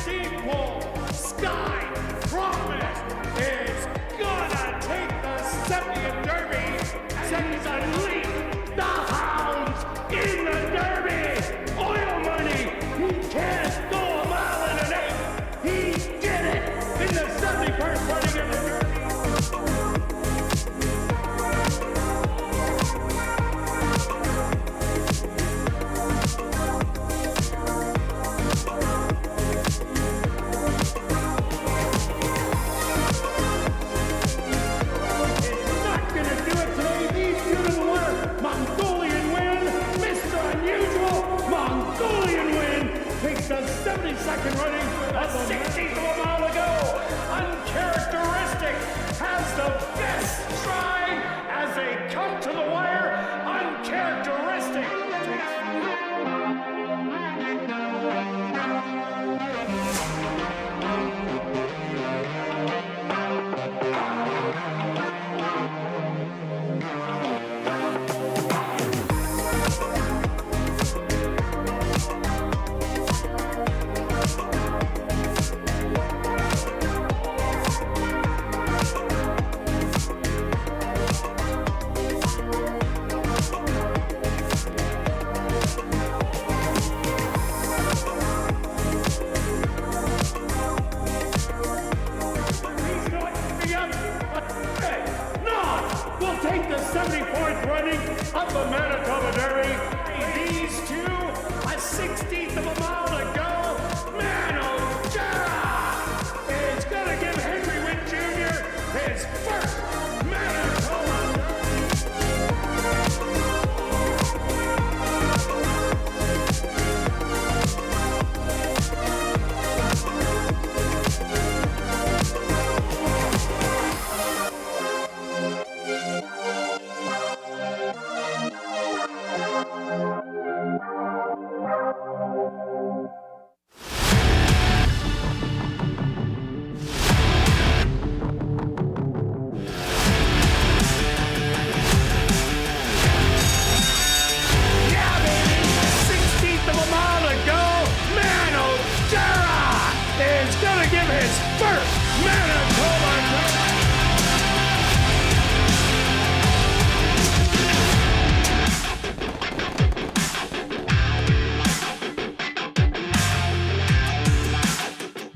steeple, Sky Promise is gonna take the 70th Derby and unleash the hounds in the Derby. Oil money, he can't go a mile and an eighth. He did it in the 71st running of the Derby. The 72nd running of the 60th of a mile ago. Uncharacteristic has the best stride as they come to the wire. Uncharacteristic. Take the 74th running of the Manitoba Derby. These two, a 16th of a mile to go. Manojara is going to give Henry Witt Jr. his first Manitoba Derby.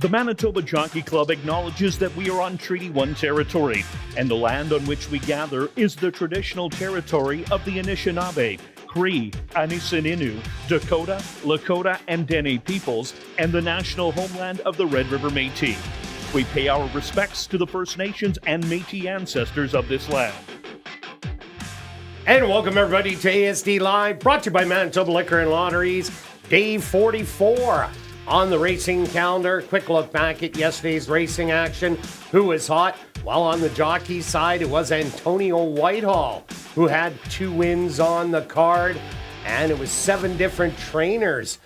The Manitoba Jockey Club acknowledges that we are on Treaty 1 territory, and the land on which we gather is the traditional territory of the Anishinaabe, Cree, Anisininu, Dakota, Lakota, and Dene peoples, and the national homeland of the Red River Métis. We pay our respects to the First Nations and Métis ancestors of this land. And welcome everybody to ASD Live, brought to you by Manitoba Liquor and Lotteries, day 44 on the racing calendar. Quick look back at yesterday's racing action. Who was hot? Well, on the jockey side, it was Antonio Whitehall, who had 2 wins on the card, and it was 7 different trainers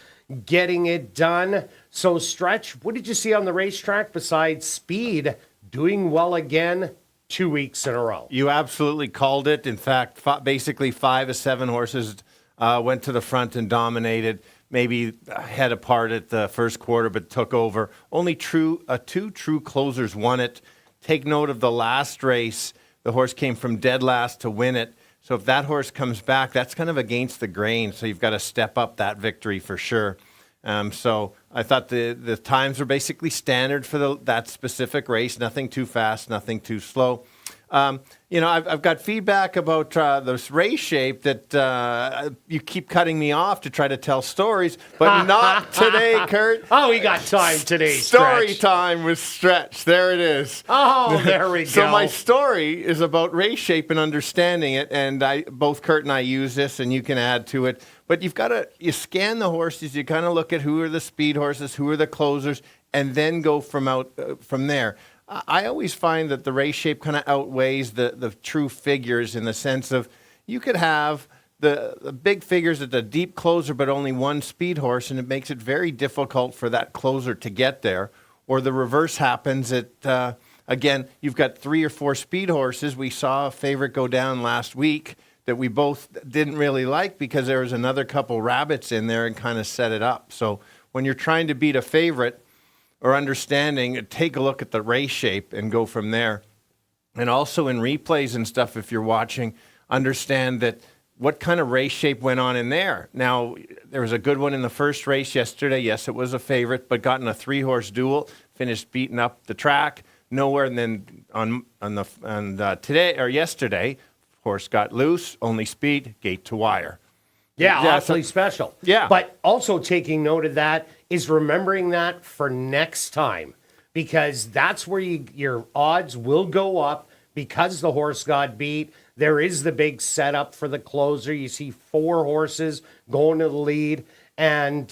getting it done. So, Stretch, what did you see on the racetrack besides speed doing well again 2 weeks in a row? You absolutely called it. In fact, basically 5 of 7 horses went to the front and dominated. Maybe head apart at the first quarter, but took over. Only 2 true closers won it. Take note of the last race. The horse came from dead last to win it. So if that horse comes back, that's kind of against the grain. So you've got to step up that victory for sure. So I thought the times were basically standard for that specific race. Nothing too fast, nothing too slow. I've got feedback about this race shape that you keep cutting me off to try to tell stories, but not today, Kurt. Oh, we got time today, Story Stretch. time with Stretch. There it is. Oh, there we go. So my story is about race shape and understanding it, and both Kurt and I use this, and you can add to it. But you scan the horses, you kind of look at who are the speed horses, who are the closers, and then go from there. I always find that the race shape kind of outweighs the true figures in the sense of you could have the big figures at the deep closer but only one speed horse, and it makes it very difficult for that closer to get there. Or the reverse happens at, again, you've got 3 or 4 speed horses. We saw a favorite go down last week that we both didn't really like because there was another couple rabbits in there and kind of set it up. So when you're trying to beat a favorite, or understanding, take a look at the race shape and go from there. And also in replays and stuff, if you're watching, understand that what kind of race shape went on in there. Now, there was a good one in the first race yesterday. Yes, it was a favorite, but got in a 3-horse duel, finished beating up the track, nowhere. And then today or yesterday, horse got loose, only speed, gate to wire. Yeah, awfully special. Yeah. But also taking note of that is remembering that for next time, because that's where your odds will go up because the horse got beat. There is the big setup for the closer. You see 4 horses going to the lead, and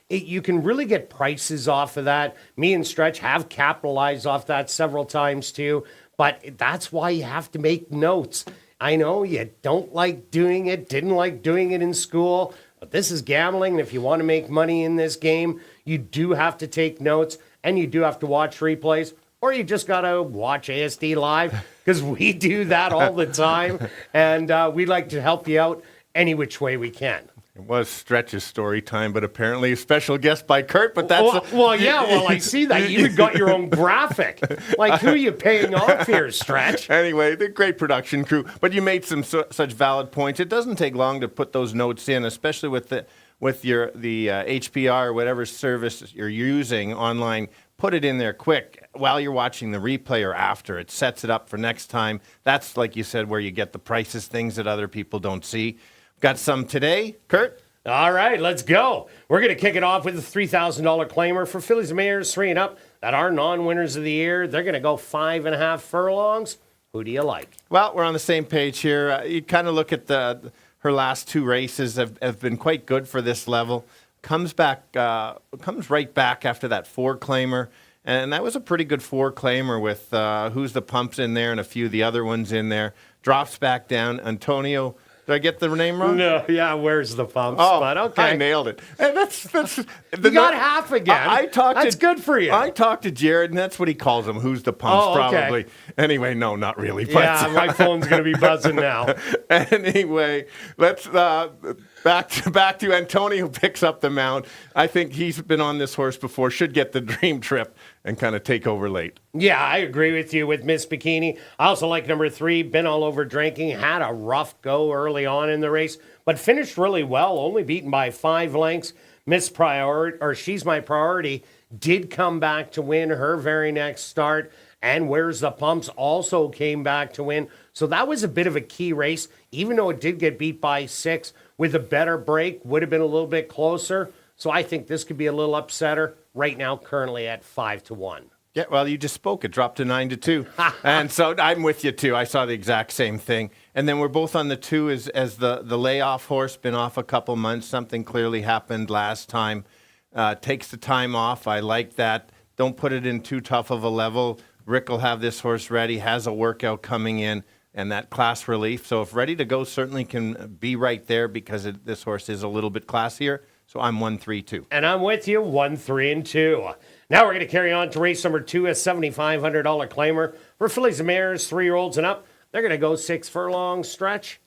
you can really get prices off of that. Me and Stretch have capitalized off that several times too, but that's why you have to make notes. I know you don't like doing it, didn't like doing it in school, but this is gambling. And if you want to make money in this game, you do have to take notes and you do have to watch replays, or you just got to watch ASD Live, because we do that all the time. And we like to help you out any which way we can. It was Stretch's story time, but apparently a special guest by Kurt. But that's well, I see that. You even got your own graphic. Like, who are you paying off here, Stretch? Anyway, the great production crew. But you made some such valid points. It doesn't take long to put those notes in, especially with the HPR or whatever service you're using online. Put it in there quick while you're watching the replay or after. It sets it up for next time. That's, like you said, where you get the prices, things that other people don't see. Got some today, Kurt? All right, let's go. We're going to kick it off with a $3,000 claimer for fillies and mares 3 and up that are non-winners of the year. They're going to go 5.5 furlongs. Who do you like? Well, we're on the same page here. You kind of look at her last 2 races have been quite good for this level. Comes right back after that 4-claimer. And that was a pretty good 4-claimer with Who's the Pumps in there and a few of the other ones in there. Drops back down. Antonio... Did I get the name wrong? No, yeah, Where's the Pumps? Oh, but okay. I nailed it. And that's you got half again. That's good for you. I talked to Jared, and that's what he calls them. Who's the Pumps, probably. Anyway, no, not really. But, yeah, my phone's going to be buzzing now. Anyway, let's back to Antonio, who picks up the mount. I think he's been on this horse before, should get the dream trip and kind of take over late. Yeah, I agree with you with Miss Bikini. I also like number 3, Been All Over Drinking. Had a rough go early on in the race, but finished really well, only beaten by 5 lengths. She's My Priority did come back to win her very next start, and Where's the Pumps also came back to win. So that was a bit of a key race, even though it did get beat by 6. With a better break, would have been a little bit closer. So I think this could be a little upsetter. Right now, currently at 5-1. Yeah, well, you just spoke. It dropped to 9-2. And so I'm with you, too. I saw the exact same thing. And then we're both on the 2 as the layoff horse, been off a couple months. Something clearly happened last time. Takes the time off. I like that. Don't put it in too tough of a level. Rick will have this horse ready, has a workout coming in, and that class relief. So if ready to go, certainly can be right there because this horse is a little bit classier. So I'm 1-3-2. And I'm with you, 1-3-2. Now we're going to carry on to race number 2, a $7,500 claimer for fillies and mares, 3-year-olds and up. They're going to go 6 furlong stretch,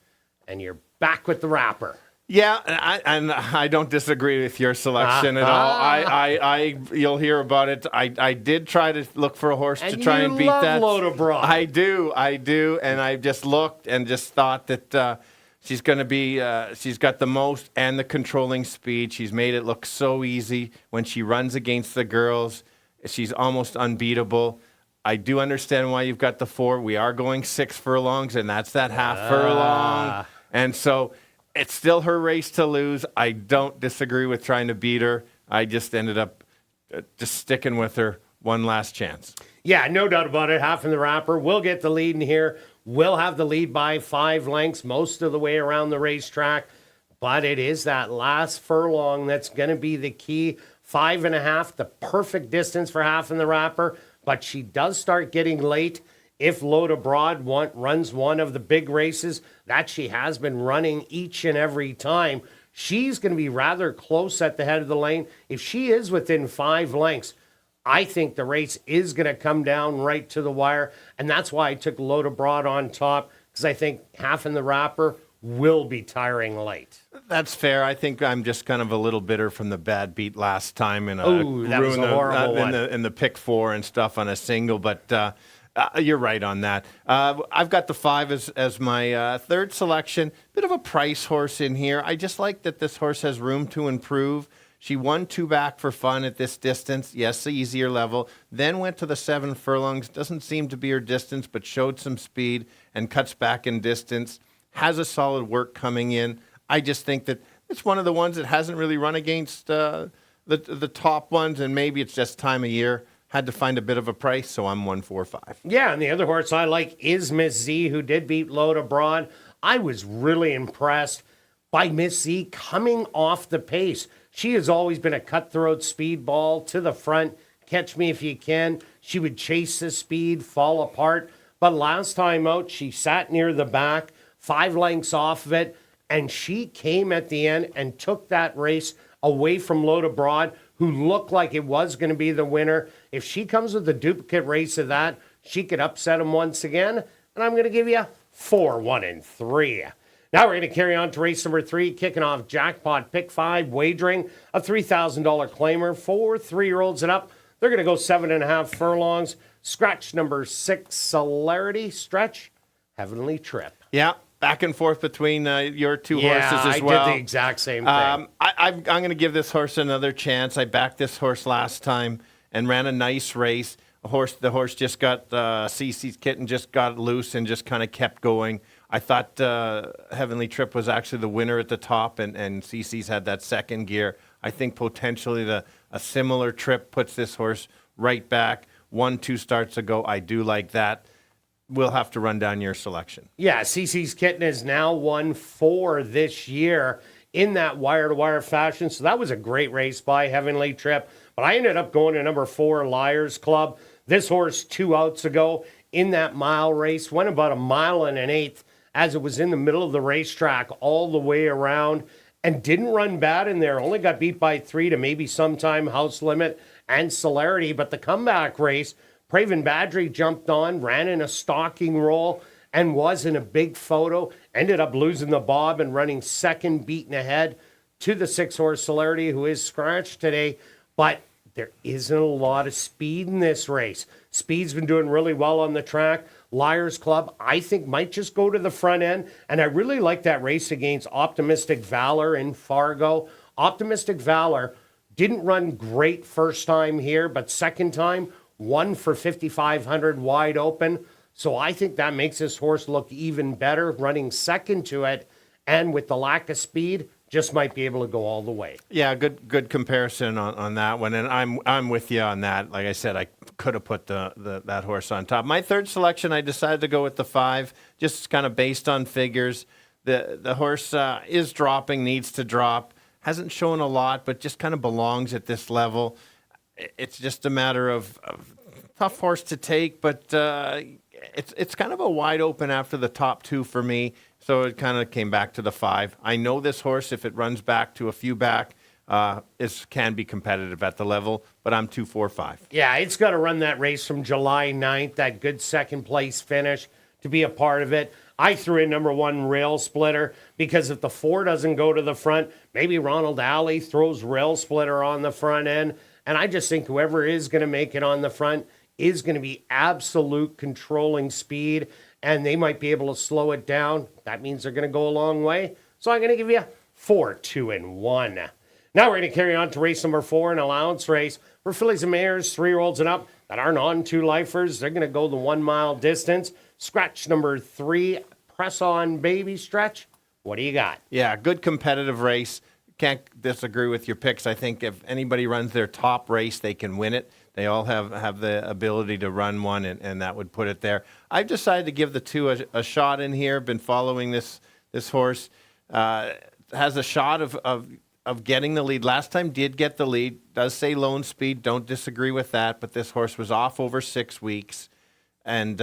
and you're back with the wrapper. Yeah, and I don't disagree with your selection at all. You'll hear about it. I did try to look for a horse to try and beat that. And you love Lodobra. I do, and I just looked and just thought that she's going to be. She's got the most and the controlling speed. She's made it look so easy when she runs against the girls. She's almost unbeatable. I do understand why you've got the 4. We are going 6 furlongs, and that's that half furlong, and so. It's still her race to lose. I don't disagree with trying to beat her. I just ended up just sticking with her one last chance. Yeah, no doubt about it. Half in the wrapper. We'll get the lead in here. We'll have the lead by 5 lengths most of the way around the racetrack. But it is that last furlong that's going to be the key. 5.5, the perfect distance for half in the wrapper. But she does start getting late. If Lodobra runs one of the big races that she has been running each and every time, she's going to be rather close at the head of the lane. If she is within 5 lengths, I think the race is going to come down right to the wire. And that's why I took Lodobra on top, because I think half in the wrapper will be tiring late. That's fair. I think I'm just kind of a little bitter from the bad beat last time and Ooh, that was a horrible one. in the pick 4 and stuff on a single, but you're right on that. I've got the 5 as my third selection. Bit of a price horse in here. I just like that this horse has room to improve. She won 2 back for fun at this distance. Yes, the easier level. Then went to the 7 furlongs. Doesn't seem to be her distance, but showed some speed and cuts back in distance. Has a solid work coming in. I just think that it's one of the ones that hasn't really run against the top ones, and maybe it's just time of year. Had to find a bit of a price, so I'm 145. Yeah, and the other horse I like is Miss Z, who did beat Load Abroad. I was really impressed by Miss Z coming off the pace. She has always been a cutthroat speedball to the front. Catch me if you can. She would chase the speed, fall apart. But last time out, she sat near the back, 5 lengths off of it, and she came at the end and took that race away from Load Abroad, who looked like it was going to be the winner. If she comes with a duplicate race of that, she could upset him once again. And I'm going to give you 4, 1, and 3. Now we're going to carry on to race number 3, kicking off jackpot pick 5, wagering a $3,000 claimer for 3-year-olds and up. They're going to go 7.5 furlongs. Scratch number 6, Celerity. Stretch, Heavenly Trip. Yeah, back and forth between your 2 horses as well. I did the exact same thing. I'm going to give this horse another chance. I backed this horse last time and ran a nice race. The horse just got, Cece's kitten just got loose and just kind of kept going. I thought Heavenly Trip was actually the winner at the top, and Cece's had that second gear. I think potentially a similar trip puts this horse right back. 1-2 starts ago. I do like that. We'll have to run down your selection. Yeah, Cece's Kitten has now won 4 this year in that wire-to-wire fashion. So that was a great race by Heavenly Trip. But I ended up going to number 4, Liars Club. This horse 2 outs ago in that mile race went about 1.1 miles as it was in the middle of the racetrack all the way around and didn't run bad in there. Only got beat by 3 to maybe sometime House Limit and Celerity. But the comeback race, Praven Badri jumped on, ran in a stalking roll, and was in a big photo. Ended up losing the bob and running second, beaten ahead to the 6-horse Celerity, who is scratched today. But there isn't a lot of speed in this race. Speed's been doing really well on the track. Liars Club, I think, might just go to the front end. And I really like that race against Optimistic Valor in Fargo. Optimistic Valor didn't run great first time here, but second time, won for 5,500 wide open. So I think that makes this horse look even better, running second to it. And with the lack of speed, just might be able to go all the way. Yeah, good comparison on that one, and I'm with you on that. Like I said, I could have put that horse on top. My third selection, I decided to go with the 5, just kind of based on figures. The horse is dropping, needs to drop, hasn't shown a lot, but just kind of belongs at this level. It's just a matter of tough horse to take, but it's kind of a wide open after the top 2 for me. So it kind of came back to the 5. I know this horse, if it runs back to a few back, can be competitive at the level, but I'm 2-4-5. Yeah, it's got to run that race from July 9th, that good second place finish to be a part of it. I threw in number 1, Rail Splitter, because if the 4 doesn't go to the front, maybe Ronald Alley throws Rail Splitter on the front end. And I just think whoever is going to make it on the front is going to be absolute controlling speed, and they might be able to slow it down. That means they're going to go a long way. So I'm going to give you 4, 2, and 1. Now we're going to carry on to race number 4, an allowance race for fillies and mares, 3-year-olds and up that aren't on 2-lifers. They're going to go the 1 mile distance. Scratch number 3, Press On Baby. Stretch, what do you got? Yeah, good competitive race. Can't disagree with your picks. I think if anybody runs their top race, they can win it. They all have the ability to run one, and that would put it there. I've decided to give the 2 a shot in here. Been following this horse. Has a shot of getting the lead. Last time did get the lead. Does say lone speed. Don't disagree with that. But this horse was off over 6 weeks. And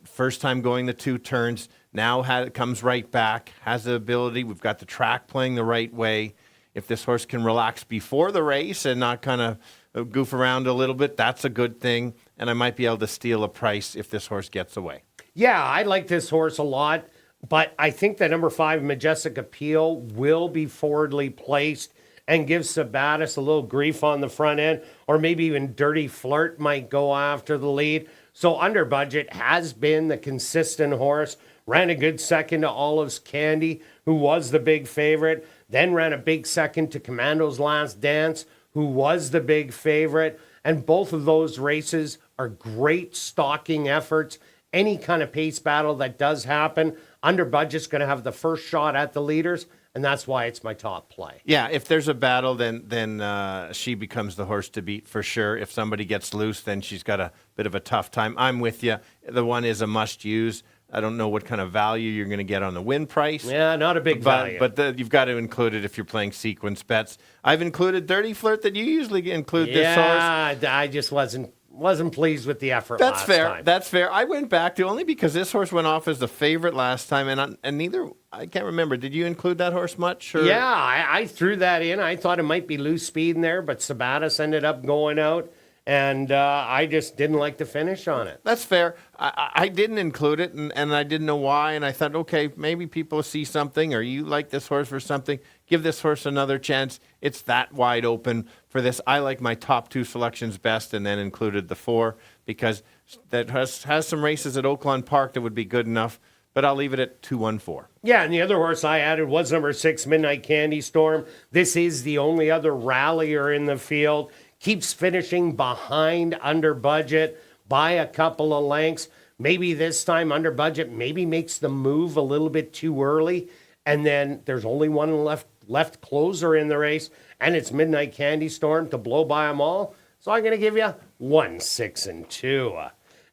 first time going the 2 turns. Now comes right back. Has the ability. We've got the track playing the right way. If this horse can relax before the race and not kind of goof around a little bit, that's a good thing. And I might be able to steal a price if this horse gets away. Yeah, I like this horse a lot. But I think that number 5, Majestic Appeal, will be forwardly placed and give Sabatis a little grief on the front end, or maybe even Dirty Flirt might go after the lead. So Under Budget has been the consistent horse. Ran a good second to Olive's Candy, who was the big favorite. Then ran a big second to Commando's Last Dance, who was the big favorite. And both of those races are great stalking efforts. Any kind of pace battle that does happen, Under Budget's going to have the first shot at the leaders, and that's why it's my top play. Yeah, if there's a battle, then she becomes the horse to beat for sure. If somebody gets loose, then she's got a bit of a tough time. I'm with you. The one is a must-use. I don't know what kind of value you're going to get on the win price. Yeah, not a big value. But you've got to include it if you're playing sequence bets. I've included Dirty Flirt that you usually include this horse. Yeah, I just wasn't pleased with the effort That's last fair. time. That's fair. I went back to only because this horse went off as the favorite last time, and neither, I can't remember. Did you include that horse much? Or? Yeah, I threw that in. I thought it might be loose speed in there, but Sabatis ended up going out, and I just didn't like the finish on it. That's fair. I didn't include it, and I didn't know why, and I thought, okay, maybe people see something, or you like this horse for something. Give this horse another chance. It's that wide open for this. I like my top 2 selections best, and then included the 4, because that has some races at Oaklawn Park that would be good enough, but I'll leave it at 2-1-4. Yeah, and the other horse I added was number 6, Midnight Candy Storm. This is the only other rallier in the field. Keeps finishing behind Under Budget by a couple of lengths. Maybe this time Under Budget maybe makes the move a little bit too early. And then there's only one left closer in the race, and it's Midnight Candy Storm to blow by them all. So I'm going to give you 1, 6, and 2.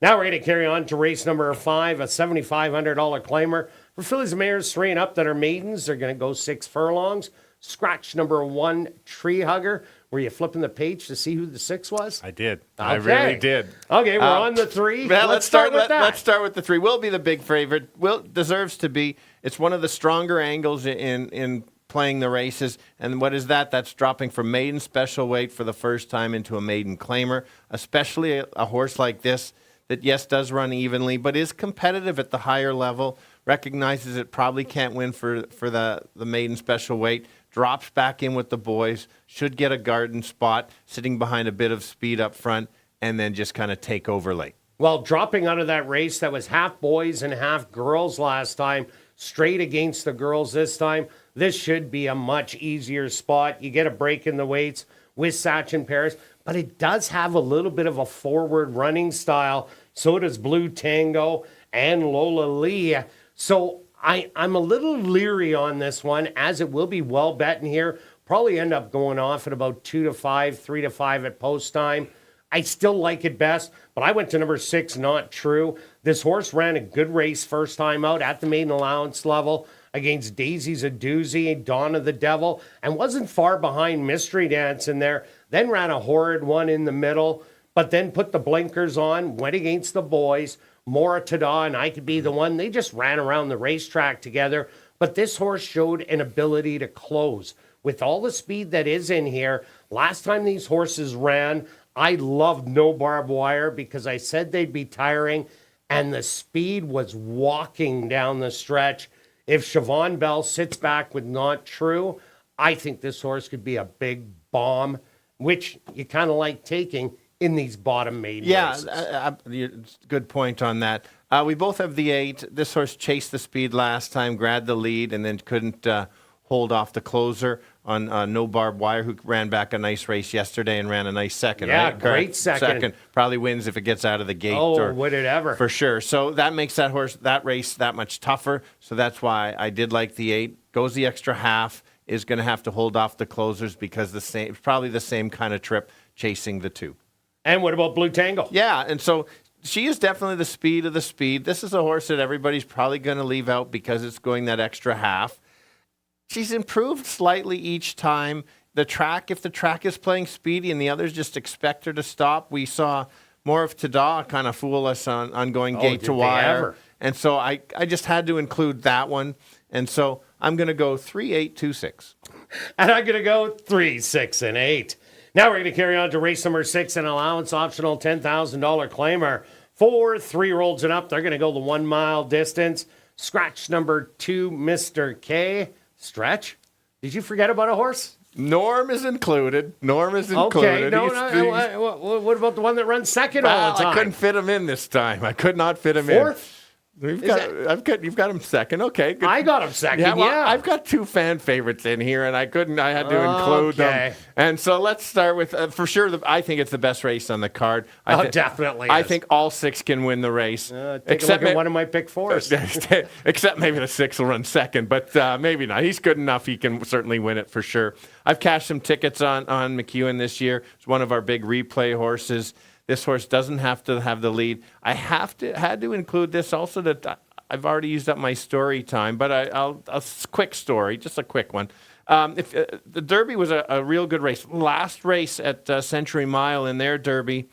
Now we're going to carry on to race number 5, a $7,500 claimer for fillies and mares 3 and up that are maidens. They're going to go 6 furlongs. Scratch number 1, Tree Hugger. Were you flipping the page to see who the 6 was? I did. Okay. I really did. Okay, we're on the 3. Well, let's start with that. Let's start with the 3. Will be the big favorite. Will deserves to be. It's one of the stronger angles in playing the races. And what is that? That's dropping from maiden special weight for the first time into a maiden claimer, especially a horse like this that, yes, does run evenly, but is competitive at the higher level, recognizes it probably can't win for the maiden special weight, drops back in with the boys, should get a garden spot, sitting behind a bit of speed up front, and then just kind of take over late. Well, dropping out of that race that was half boys and half girls last time, straight against the girls this time, this should be a much easier spot. You get a break in the weights with Sachin Paris, but it does have a little bit of a forward running style. So does Blue Tango and Lola Lee. So I'm a little leery on this one, as it will be well bet in here. Probably end up going off at about 2-5, 3-5 at post time. I still like it best, but I went to number 6, Not True. This horse ran a good race first time out at the maiden allowance level against Daisy's a Doozy, Dawn of the Devil, and wasn't far behind Mystery Dance in there. Then ran a horrid one in the middle, but then put the blinkers on, went against the boys. Mora Tada and I Could Be the One. They just ran around the racetrack together, but this horse showed an ability to close. With all the speed that is in here, last time these horses ran, I loved No Barbed Wire because I said they'd be tiring, and the speed was walking down the stretch. If Siobhan Bell sits back with Not True, I think this horse could be a big bomb, which you kind of like taking in these bottom maiden races. Good point on that. We both have the 8. This horse chased the speed last time, grabbed the lead, and then couldn't hold off the closer on No Barbed Wire, who ran back a nice race yesterday and ran a nice second. Yeah, right? great second. Probably wins if it gets out of the gate. Oh, would it ever? For sure. So that makes that race that much tougher. So that's why I did like the 8. Goes the extra half. Is going to have to hold off the closers because it's probably the same kind of trip chasing the 2. And what about Blue Tango? Yeah, and so she is definitely the speed of the speed. This is a horse that everybody's probably going to leave out because it's going that extra half. She's improved slightly each time. If the track is playing speedy and the others just expect her to stop, we saw more of Tada kind of fool us on going gate to wire. And so I just had to include that one. And so I'm going to go 3, 8, 2, 6. And I'm going to go 3, 6, and 8. Now we're going to carry on to race number 6, an allowance optional $10,000 claimer for 3-year-olds and up. They're going to go the 1 mile distance. Scratch number 2, Mr. K. Stretch, did you forget about a horse? Norm is included. Okay, what about the one that runs second all the time? I couldn't fit him in this time. I could not fit him in. Fourth? You've got him second. Okay, good. I got him second, yeah. I've got 2 fan favorites in here, and I had to include them. And so let's start with, for sure, I think it's the best race on the card. Definitely I is. think all 6 can win the race. Take a look at one of my pick 4s. Except maybe the 6 will run second, but maybe not. He's good enough. He can certainly win it for sure. I've cashed some tickets on McEwen this year. It's one of our big replay horses. This horse doesn't have to have the lead. I had to include this also that I've already used up my story time, but I'll quick story, just a quick one. The Derby was a real good race. Last race at Century Mile in their Derby,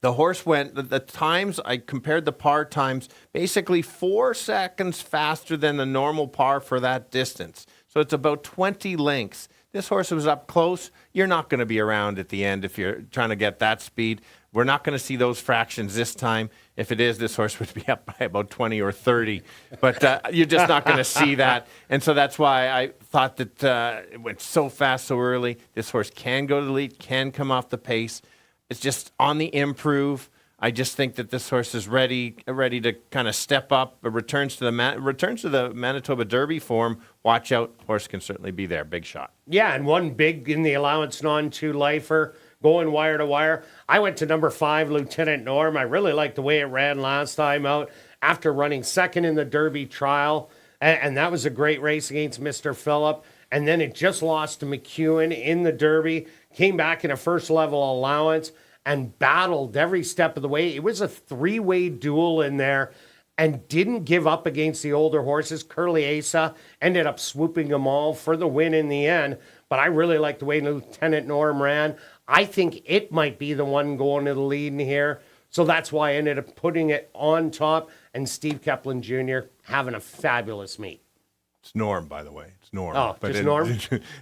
the horse went, the times, I compared the par times, basically 4 seconds faster than the normal par for that distance. So it's about 20 lengths. This horse was up close. You're not going to be around at the end if you're trying to get that speed. We're not going to see those fractions this time. If it is, this horse would be up by about 20 or 30. But you're just not going to see that. And so that's why I thought that it went so fast so early. This horse can go to the lead, can come off the pace. It's just on the improve. I just think that this horse is ready to kind of step up. Returns to the Manitoba Derby form. Watch out, horse can certainly be there. Big shot. Yeah, and one big in the allowance non-2 lifer, going wire to wire. I went to number 5, Lieutenant Norm. I really liked the way it ran last time out after running second in the Derby trial, and that was a great race against Mr. Phillip. And then it just lost to McEwen in the Derby, came back in a first level allowance, and battled every step of the way. It was a 3-way duel in there and didn't give up against the older horses. Curly Asa ended up swooping them all for the win in the end. But I really like the way Lieutenant Norm ran. I think it might be the one going to the lead in here. So that's why I ended up putting it on top. And Steve Kepplin Jr. having a fabulous meet. It's Norm, by the way. It's Norm. Oh, just Norm?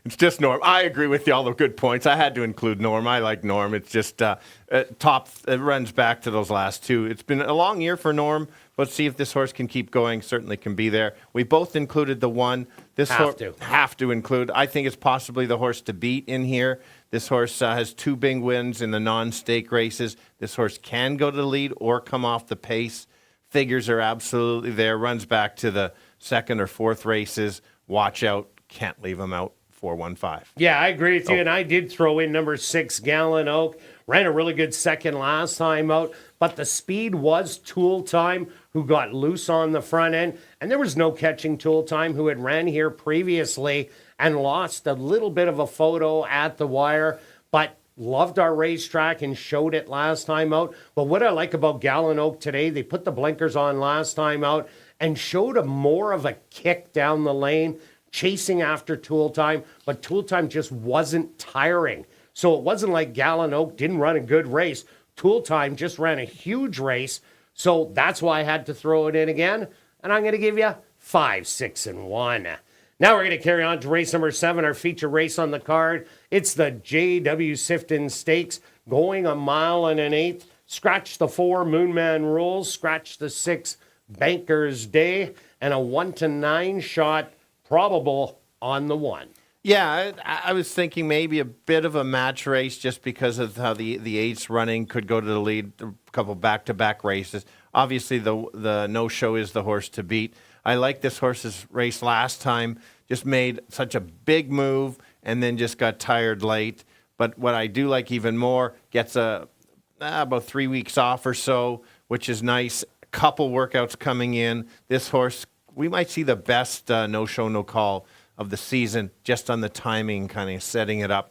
It's just Norm. I agree with you. All the good points. I had to include Norm. I like Norm. It's just top. It runs back to those last 2. It's been a long year for Norm. Let's see if this horse can keep going. Certainly can be there. We both included the 1. This horse have to include. I think it's possibly the horse to beat in here. This horse has 2 big wins in the non-stake races. This horse can go to the lead or come off the pace. Figures are absolutely there. Runs back to the 2nd or 4th races. Watch out. Can't leave them out. 4-1-5. Yeah, I agree with you. And I did throw in number 6, Gallon Oak. Ran a really good second last time out. But the speed was Tool Time, who got loose on the front end. And there was no catching Tool Time, who had ran here previously and lost a little bit of a photo at the wire. But loved our racetrack and showed it last time out. But what I like about Gallon Oak today, they put the blinkers on last time out and showed a more of a kick down the lane, chasing after Tool Time, but Tool Time just wasn't tiring. So it wasn't like Gallon Oak didn't run a good race. Tool Time just ran a huge race. So that's why I had to throw it in again. And I'm going to give you 5, 6, and 1. Now we're going to carry on to race number 7, our feature race on the card. It's the J.W. Sifton Stakes, going 1 mile and 1/8. Scratch the 4, Moonman Rules. Scratch the 6, Banker's Day. And a 1-9 shot probable on the 1. Yeah, I was thinking maybe a bit of a match race just because of how the 8's running could go to the lead, a couple back-to-back races. Obviously, the no-show is the horse to beat. I like this horse's race last time, just made such a big move and then just got tired late. But what I do like even more, gets about 3 weeks off or so, which is nice. A couple workouts coming in. This horse, we might see the best no-show, no-call of the season, just on the timing, kind of setting it up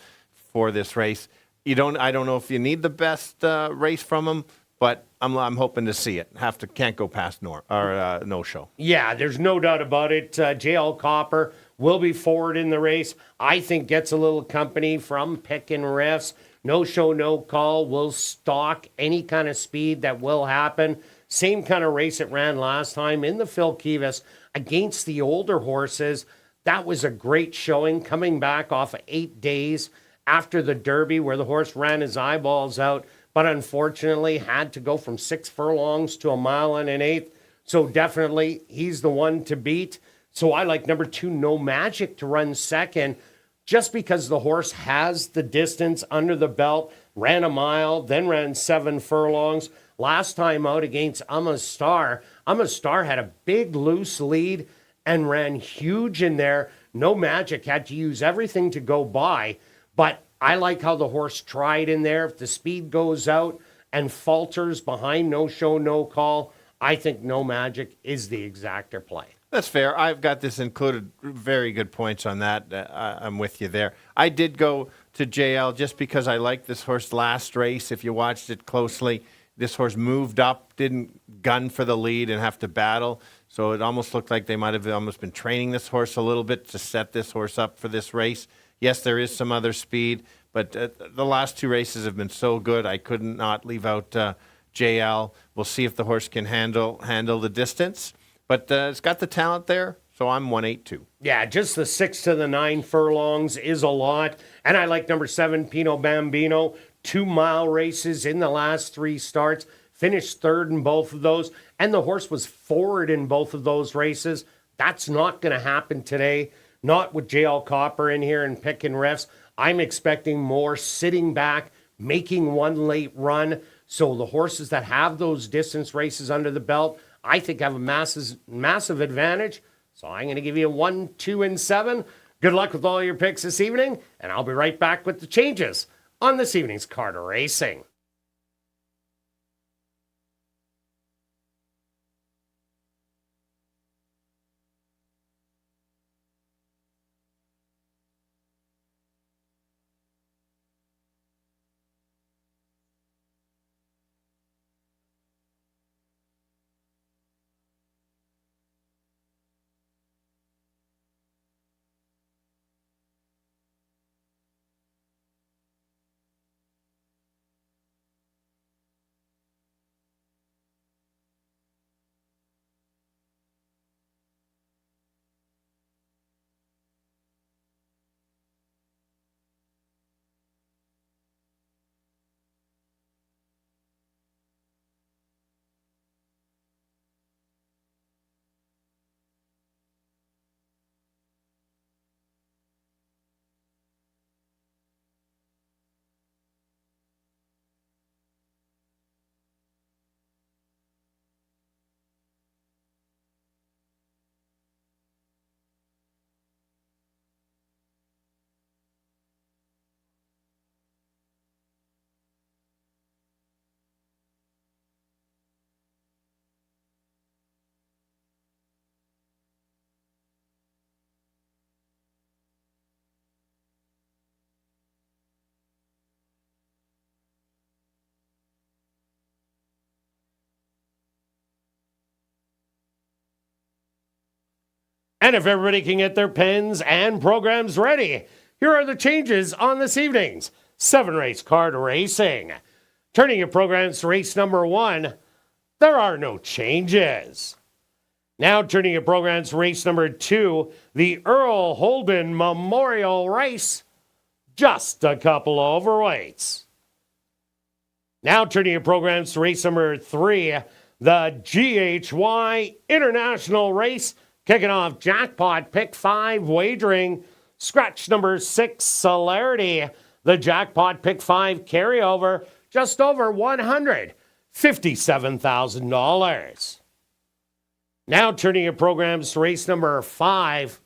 for this race. I don't know if you need the best race from him, but I'm hoping to see it. Can't go past no show. Yeah, there's no doubt about it. JL Copper will be forward in the race. I think gets a little company from Pick and Riffs. No show, no call. Will stalk any kind of speed that will happen. Same kind of race it ran last time in the Phil Kivas against the older horses. That was a great showing, coming back off of 8 days after the Derby where the horse ran his eyeballs out, but unfortunately had to go from 6 furlongs to 1 mile and 1/8. So definitely he's the one to beat. So I like number 2, No Magic, to run second, just because the horse has the distance under the belt, ran a mile, then ran 7 furlongs. Last time out against Star had a big loose lead and ran huge in there. No Magic had to use everything to go by, but I like how the horse tried in there. If the speed goes out and falters behind No Show, No Call, I think No Magic is the exactor play. That's fair. I've got this included. Very good points on that. I'm with you there. I did go to JL just because I liked this horse last race. If you watched it closely, this horse moved up, didn't gun for the lead and have to battle. So it almost looked like they might have almost been training this horse a little bit to set this horse up for this race. Yes, there is some other speed, but the last 2 races have been so good, I couldn't not leave out JL. We'll see if the horse can handle the distance. But it's got the talent there, so I'm 182. Yeah, just the 6 to the 9 furlongs is a lot. And I like number 7, Pino Bambino. 2-mile races in the last 3 starts. Finished third in both of those. And the horse was forward in both of those races. That's not going to happen today. Not with JL Copper in here and picking refs. I'm expecting more sitting back, making one late run. So the horses that have those distance races under the belt, I think have a massive advantage. So I'm going to give you 1, 2, and 7. Good luck with all your picks this evening, and I'll be right back with the changes on this evening's Carter Racing. And if everybody can get their pens and programs ready, here are the changes on this evening's 7-race card racing. Turning your programs to race number 1, there are no changes. Now turning your programs to race number 2, the Earl Holden Memorial Race, just a couple of overweights. Now turning your programs to race number 3, the GHY International Race, kicking off jackpot pick 5 wagering. Scratch number 6, Celerity. The jackpot pick 5 carryover, just over $157,000. Now turning your programs to race number 5,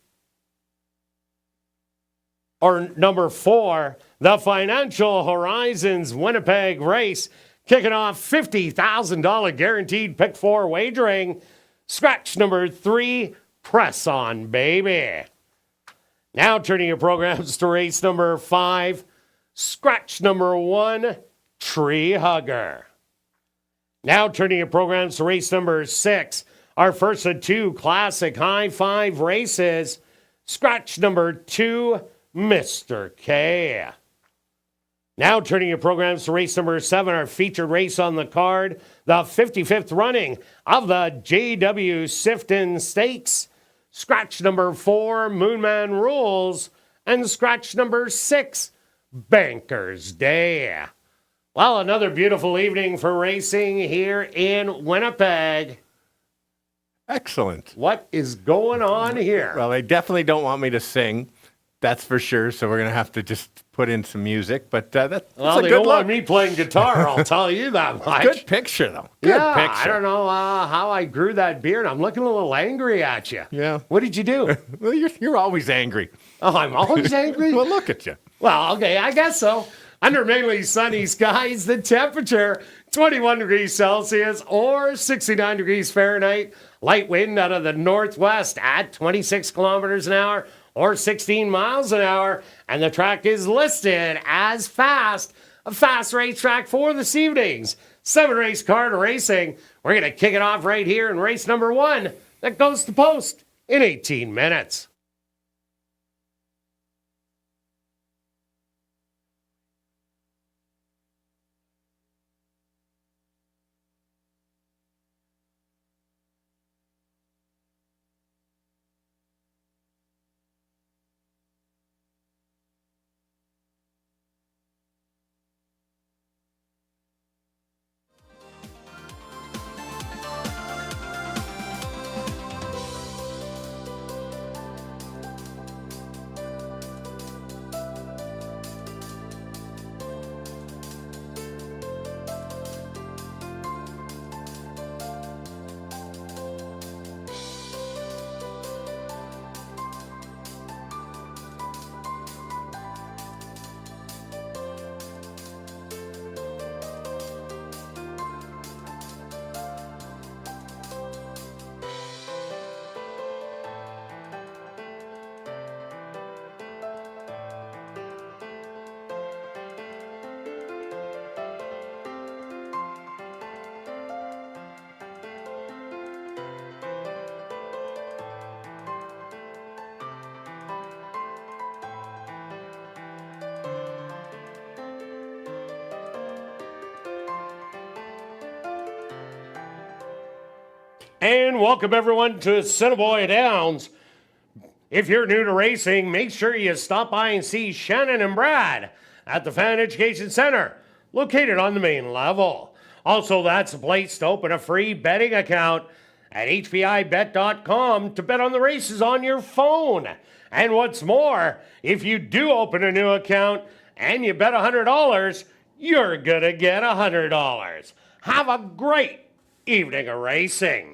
or number 4, the Financial Horizons Winnipeg Race, kicking off $50,000 guaranteed pick 4 wagering. Scratch number 3, Press On, baby. Now turning your programs to race number 5, scratch number 1, Tree Hugger. Now turning your programs to race number 6, our first of 2 classic high 5 races. Scratch number 2, Mr. K. Now turning your programs to race number 7, our featured race on the card, the 55th running of the JW Sifton Stakes. Scratch number 4, Moonman Rules, and scratch number 6, Banker's Day. Well, another beautiful evening for racing here in Winnipeg. Excellent. What is going on here? Well, they definitely don't want me to sing. That's for sure. So we're going to have to just put in some music. But that's a they good don't look. want me playing guitar, I'll tell you that much. Good picture, though. Good Yeah, picture. I don't know how I grew that beard. I'm looking a little angry at you. Yeah. What did you do? Well, you're always angry. Oh, I'm always angry? Well, look at you. Well, okay, I guess so. Under mainly sunny skies, the temperature 21 degrees Celsius or 69 degrees Fahrenheit. Light wind out of the northwest at 26 kilometers an hour or 16 miles an hour. And the track is listed as fast. A fast racetrack for this evening's 7-race car to racing. We're going to kick it off right here in race number 1 that goes to post in 18 minutes. And welcome everyone to Assiniboia Downs. If you're new to racing, make sure you stop by and see Shannon and Brad at the Fan Education Center, located on the main level. Also, that's a place to open a free betting account at hpibet.com to bet on the races on your phone. And what's more, if you do open a new account and you bet $100, you're gonna get $100. Have a great evening of racing.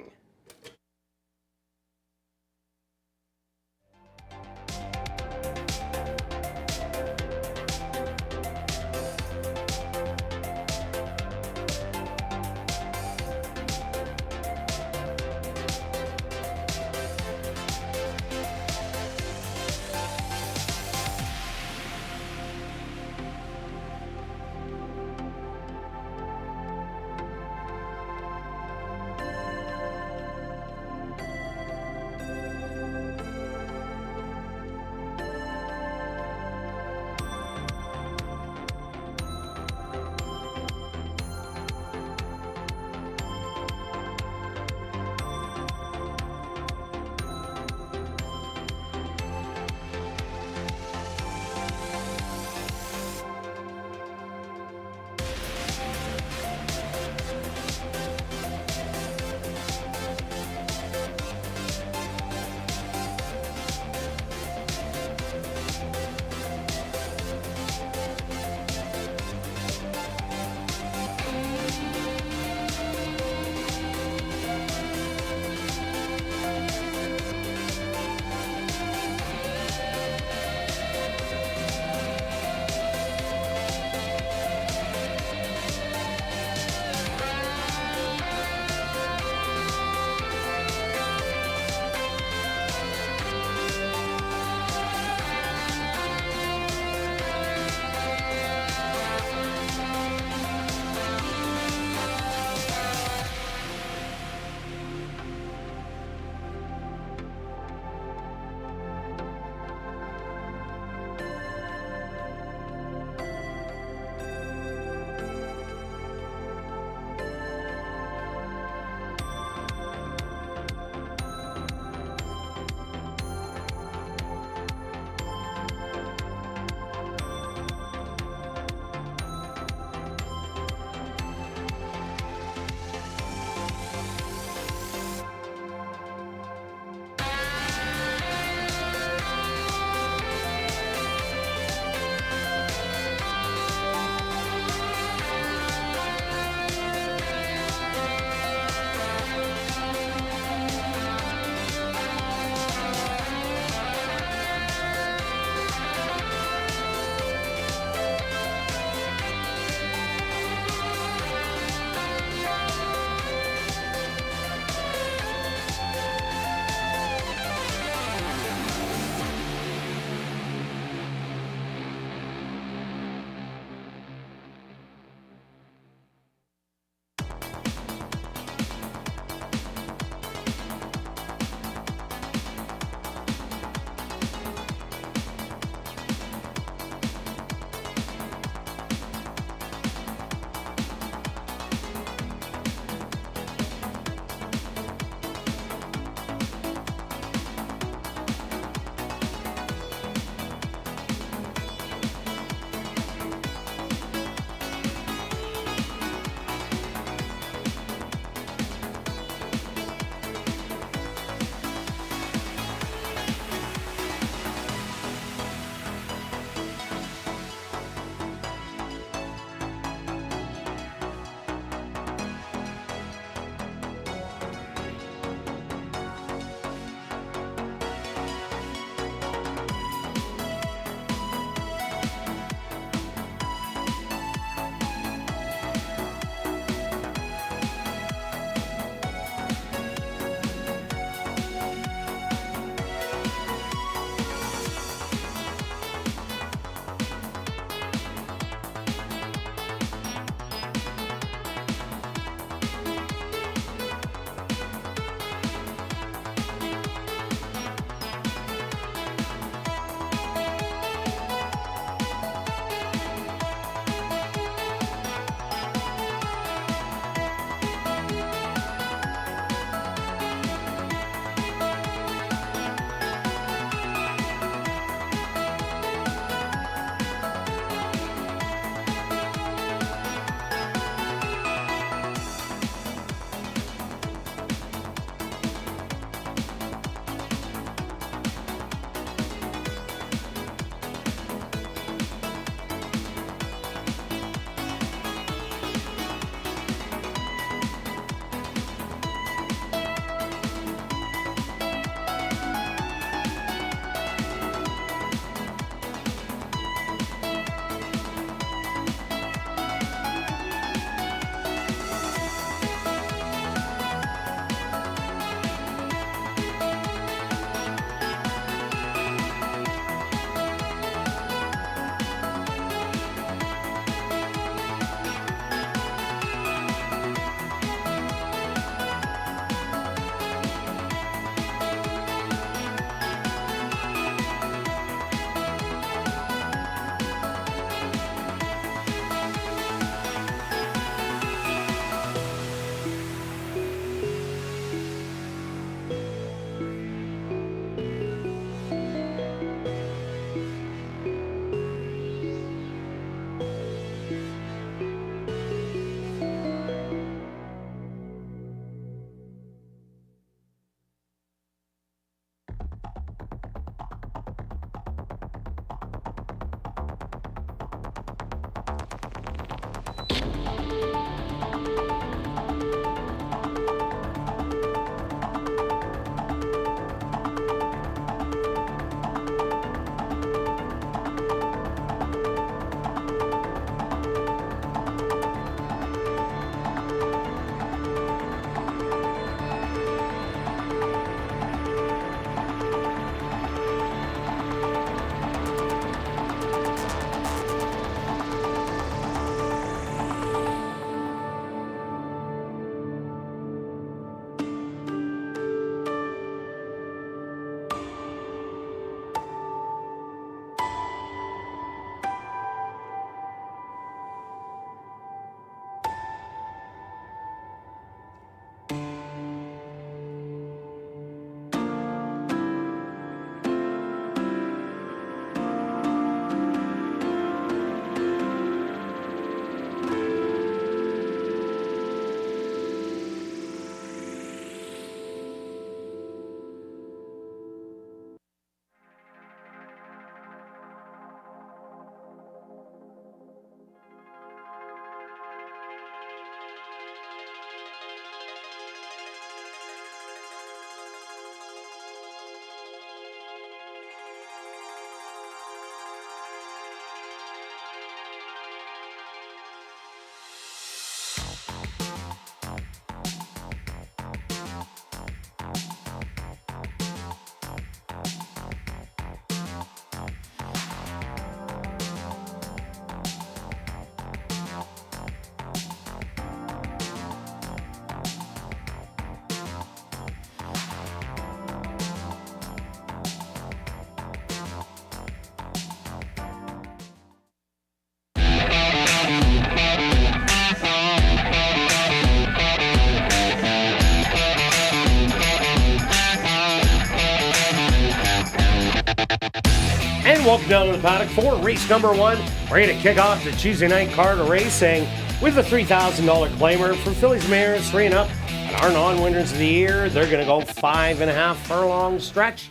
And welcome down to the paddock for race number 1. Ready to kick off the Tuesday night carrera racing with a $3,000 claimer for Fillies Mares 3 and up. And our non-winners of the year, they're going to go 5.5 furlong stretch.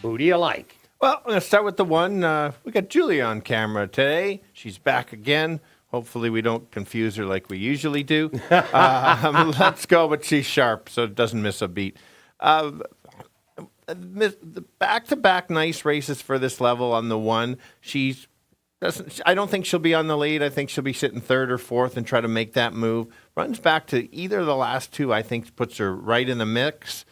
Who do you like? Well, I'm going to start with the one. We got Julia on camera today. She's back again. Hopefully we don't confuse her like we usually do. Let's go, but she's sharp, so it doesn't miss a beat. The back-to-back nice races for this level on the one. I don't think she'll be on the lead. I think she'll be sitting third or fourth and try to make that move. Runs back to either of the last two, I think puts her right in the mix.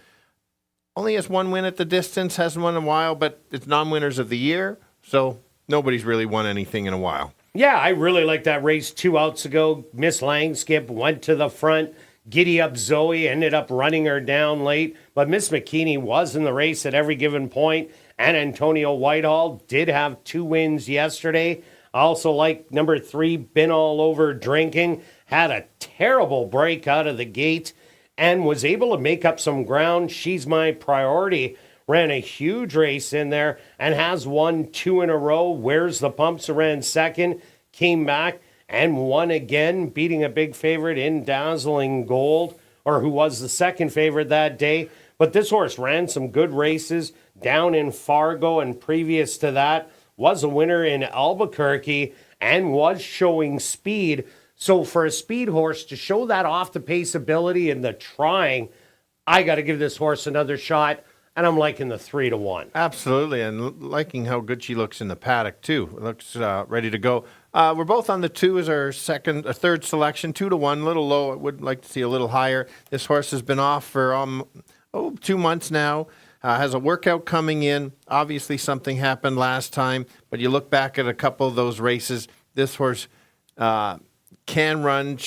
Only has one win at the distance, hasn't won in a while, but it's non-winners of the year, so nobody's really won anything in a while. Yeah, I really like that race 2 outs ago. Miss Langskip went to the front. Giddy Up Zoe ended up running her down late, but Miss McKinney was in the race at every given point, and Antonio Whitehall did have 2 wins yesterday. I also like number 3, Been All Over Drinking, had a terrible break out of the gate and was able to make up some ground. She's My Priority. Ran a huge race in there and has won 2 in a row. Where's the Pumps? Ran second, came back and won again, beating a big favorite in Dazzling Gold, or who was the second favorite that day. But this horse ran some good races down in Fargo, and previous to that was a winner in Albuquerque and was showing speed. So for a speed horse to show that off-the-pace ability in the trying, I got to give this horse another shot. And I'm liking the 3-1. Absolutely, and liking how good she looks in the paddock, too. Looks ready to go. We're both on the 2 as our third selection, 2-1, a little low. I would like to see a little higher. This horse has been off for 2 months now. Has a workout coming in. Obviously, something happened last time, but you look back at a couple of those races, this horse can run.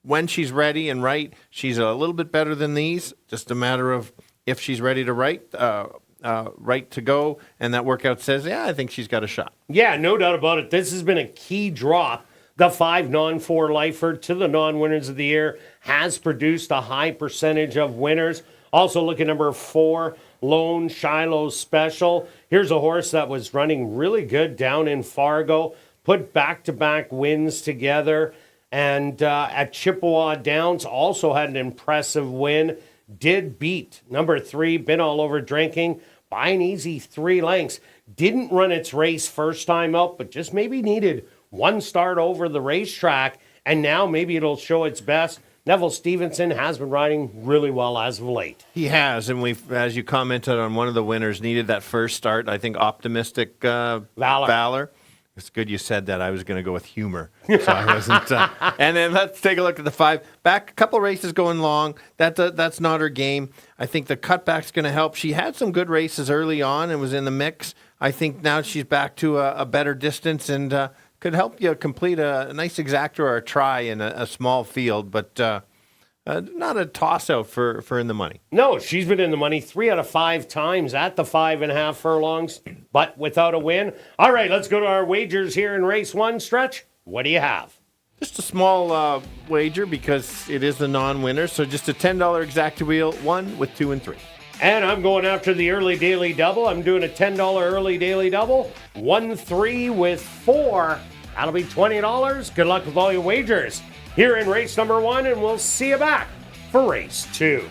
When she's ready and right, she's a little bit better than these. Just a matter of if she's ready to right to go, and that workout says, yeah, I think she's got a shot. Yeah, no doubt about it. This has been a key drop. The 5 non-4 lifer to the non-winners of the year has produced a high percentage of winners. Also look at number 4, Lone Shiloh Special. Here's a horse that was running really good down in Fargo, put back-to-back wins together, and at Chippewa Downs also had an impressive win. Did beat number 3, Been All Over Drinking, by an easy 3 lengths. Didn't run its race first time out, but just maybe needed one start over the racetrack, and now maybe it'll show its best. Neville Stevenson has been riding really well as of late. He has, and we've, as you commented on one of the winners, needed that first start. I think Optimistic Valor. It's good you said that. I was going to go with humor, so I wasn't. And then let's take a look at the 5. Back a couple races going long. That's not her game. I think the cutback's going to help. She had some good races early on and was in the mix. I think now she's back to a better distance and could help you complete a nice exacta or a try in a small field, but not a toss-out for in the money. No, she's been in the money 3 out of 5 times at the 5.5 furlongs, but without a win. All right, let's go to our wagers here in race 1. Stretch, what do you have? Just a small wager because it is the non-winner, so just a $10 exacta wheel, 1 with 2 and 3. And I'm going after the early daily double. I'm doing a $10 early daily double, 1-3 with 4. That'll be $20. Good luck with all your wagers here in race number 1, and we'll see you back for race 2.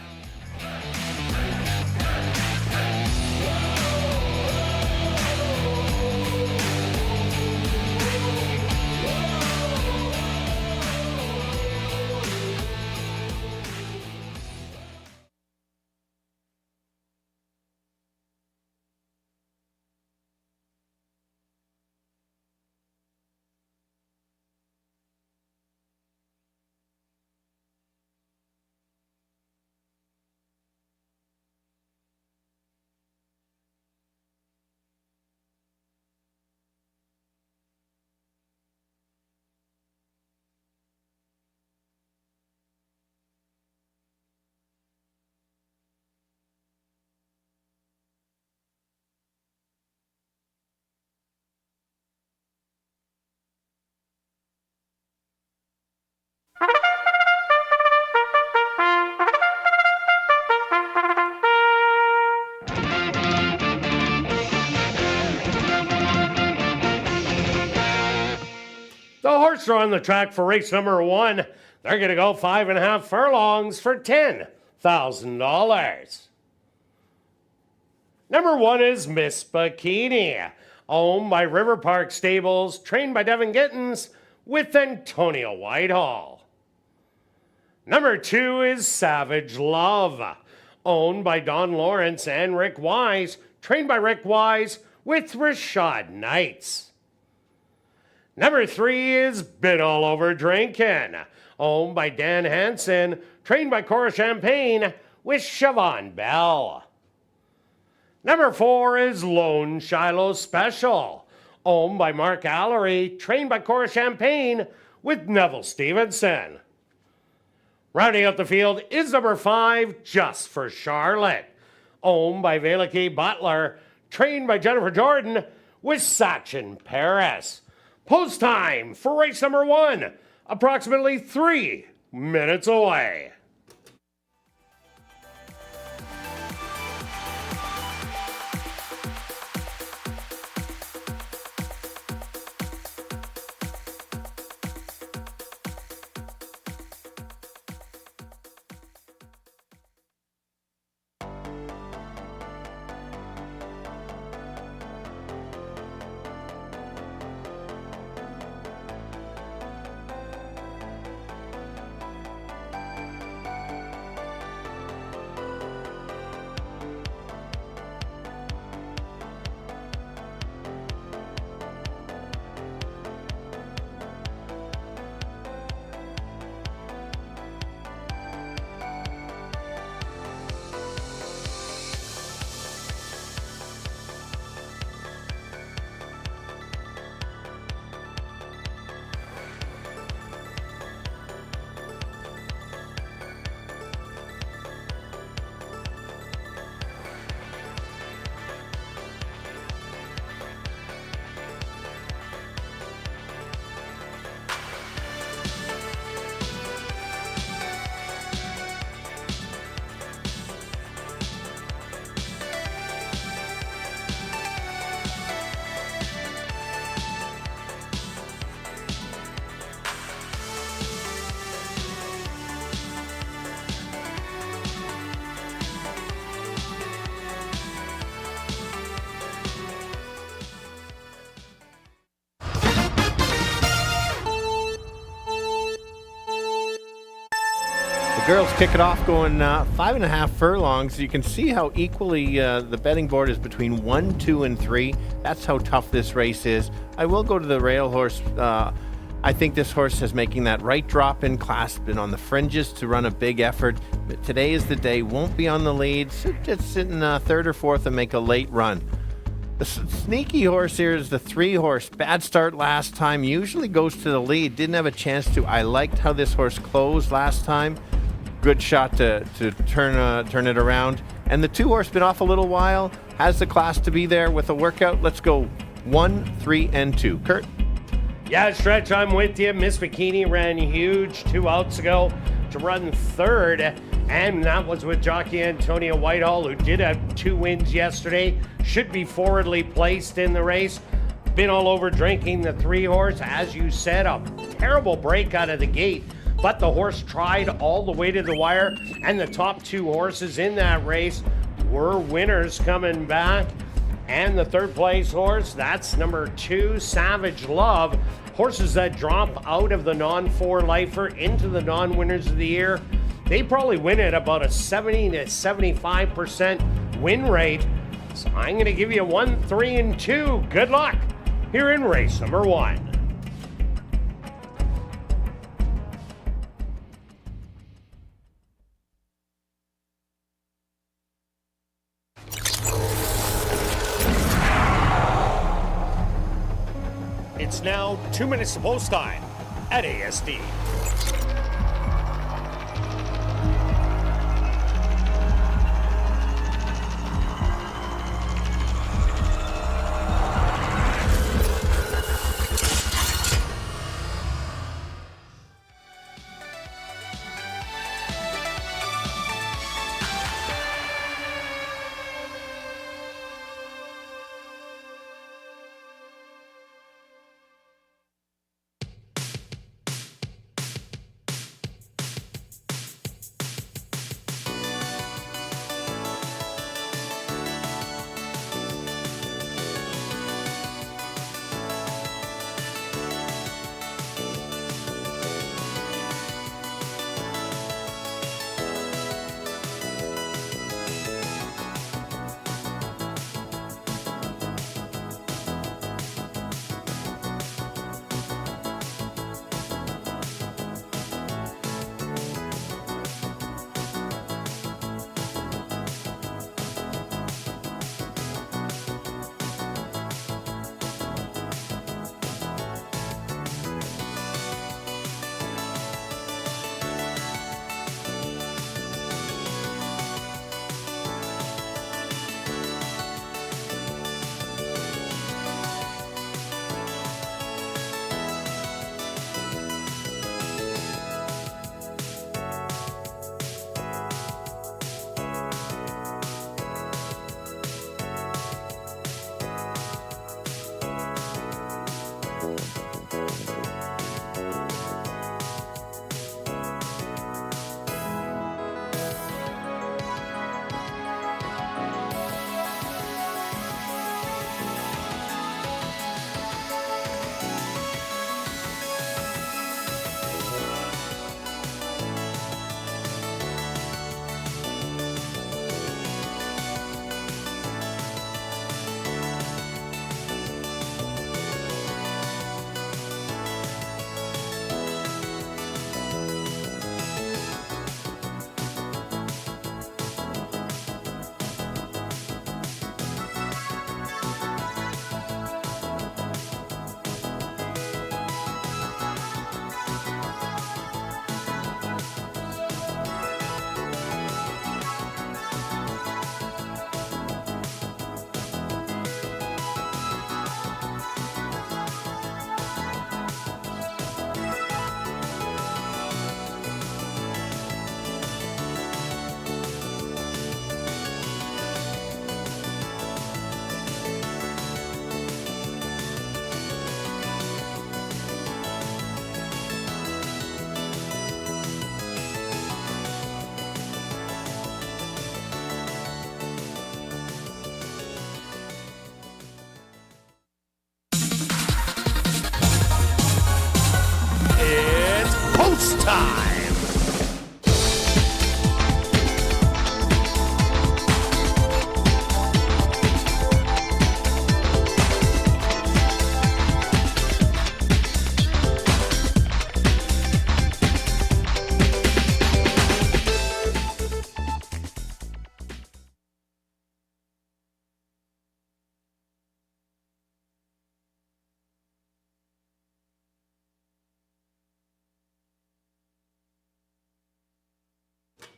Jocks are on the track for race number 1. They're going to go 5.5 furlongs for $10,000. Number 1 is Miss Bikini, owned by River Park Stables, trained by Devin Gittins with Antonio Whitehall. Number 2 is Savage Love, owned by Don Lawrence and Rick Wise, trained by Rick Wise with Rashad Knights. Number 3 is Been All Over Drinkin', owned by Dan Hansen, trained by Cora Champagne with Siobhan Bell. Number 4 is Lone Shiloh Special, owned by Mark Allery, trained by Cora Champagne with Neville Stevenson. Rounding out the field is number 5, Just for Charlotte, owned by Veliki Butler, trained by Jennifer Jordan with Sachin Paris. Post time for race number 1, approximately 3 minutes away. The girls kick it off going 5.5 furlongs. You can see how equally the betting board is between 1, 2, and 3. That's how tough this race is. I will go to the rail horse. I think this horse is making that right drop in class, been on the fringes to run a big effort. But today is the day, won't be on the lead. Just sit in third or fourth and make a late run. The sneaky horse here is the 3 horse. Bad start last time, usually goes to the lead. Didn't have a chance to. I liked how this horse closed last time. Good shot to turn it around. And the 2 horse been off a little while. Has the class to be there with a workout. Let's go 1, 3, and 2. Kurt? Yeah, Stretch, I'm with you. Miss Bikini ran huge 2 outs ago to run third. And that was with jockey Antonio Whitehall, who did have 2 wins yesterday. Should be forwardly placed in the race. Been all over drinking the 3 horse. As you said, a terrible break out of the gate. But the horse tried all the way to the wire, and the top 2 horses in that race were winners coming back. And the 3rd place horse, that's number 2, Savage Love. Horses that drop out of the non-4 lifer into the non-winners of the year, they probably win at about a 70 to 75% win rate. So I'm going to give you 1, 3, and 2. Good luck here in race number 1. It's now 2 minutes to post time at ASD.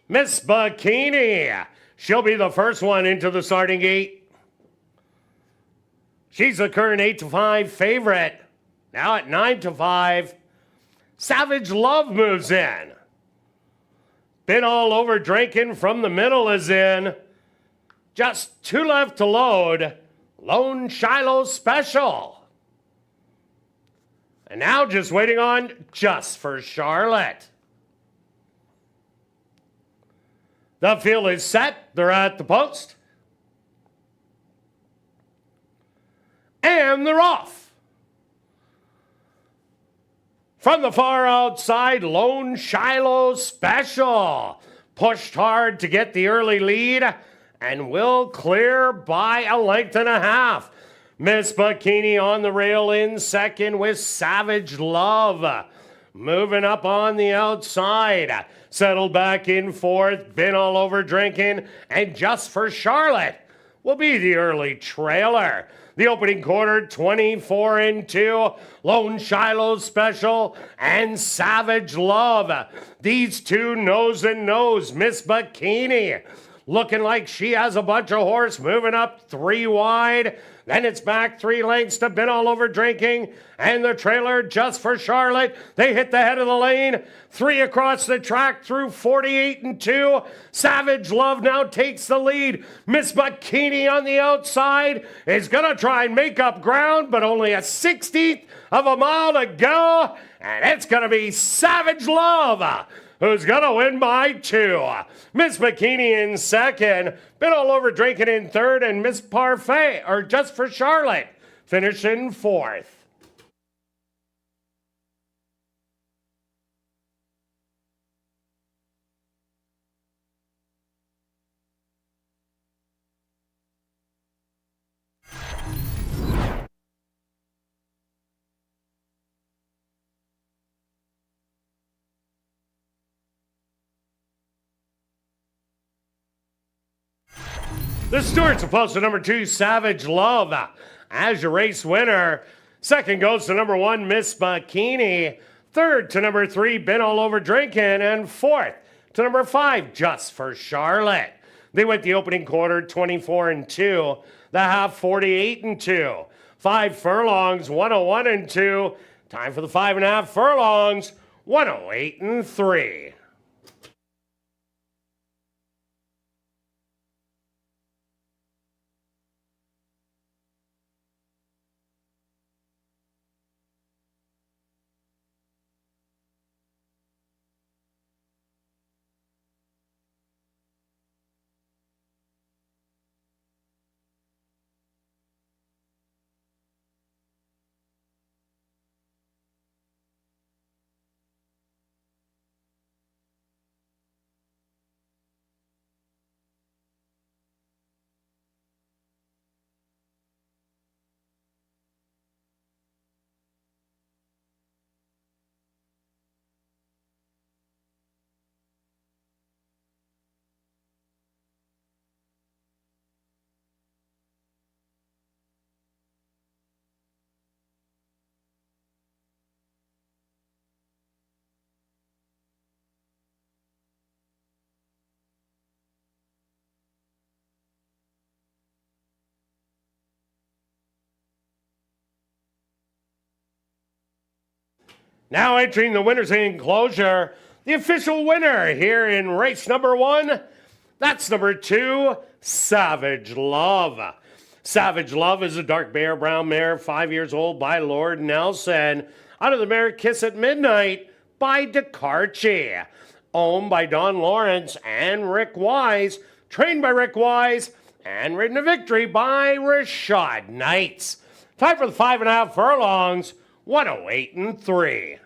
Miss Bikini. She'll be the first one into the starting gate. She's the current 8-5 favorite. Now at 9-5, Savage Love moves in. Been all over drinking from the middle is in. Just 2 left to load. Lone Shiloh Special. And now just waiting on Just for Charlotte. The field is set. They're at the post. And they're off. From the far outside, Lone Shiloh Special. Pushed hard to get the early lead and will clear by a length and a half. Miss Bikini on the rail in second with Savage Love. Moving up on the outside. Settled back in fourth. Been all over drinking. And Just for Charlotte will be the early trailer. The opening quarter, 24-2. Lone Shiloh Special and Savage Love. These two nose and nose. Miss Bikini looking like she has a bunch of horse moving up 3 wide. Then it's back 3 lengths to Been All Over Drinking. And the trailer Just for Charlotte. They hit the head of the lane. 3 across the track through 48-2. Savage Love now takes the lead. Miss Bikini on the outside is going to try and make up ground, but only a 60th of a mile to go. And it's going to be Savage Love who's going to win by 2. Miss Bikini in second. Been All Over Drinking in third. And Miss Parfait, or Just for Charlotte, finishing fourth. The Stewards are close to number 2, Savage Love, as your race winner. Second goes to number 1, Miss Bikini. Third to number 3, Been All Over Drinking. And fourth to number 5, Just for Charlotte. They went the opening quarter 24-2, the half 48-2. 5 furlongs, 101-2. Time for the 5.5 furlongs, 108-3. Now entering the winner's enclosure, the official winner here in race number 1, that's number 2, Savage Love. Savage Love is a dark bear brown mare, 5 years old, by Lord Nelson. Out of the mare Kiss at Midnight by DeCarchi. Owned by Don Lawrence and Rick Wise. Trained by Rick Wise and ridden to victory by Rashad Knights. Time for the 5.5 furlongs, 108-3.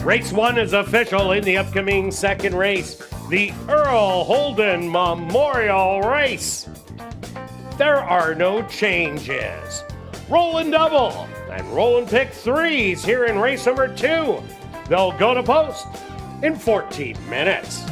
Race 1 is official in the upcoming second race, the Earl Holden Memorial Race. There are no changes. Rolling double and rolling pick 3s here in race number 2. They'll go to post. in 14 minutes.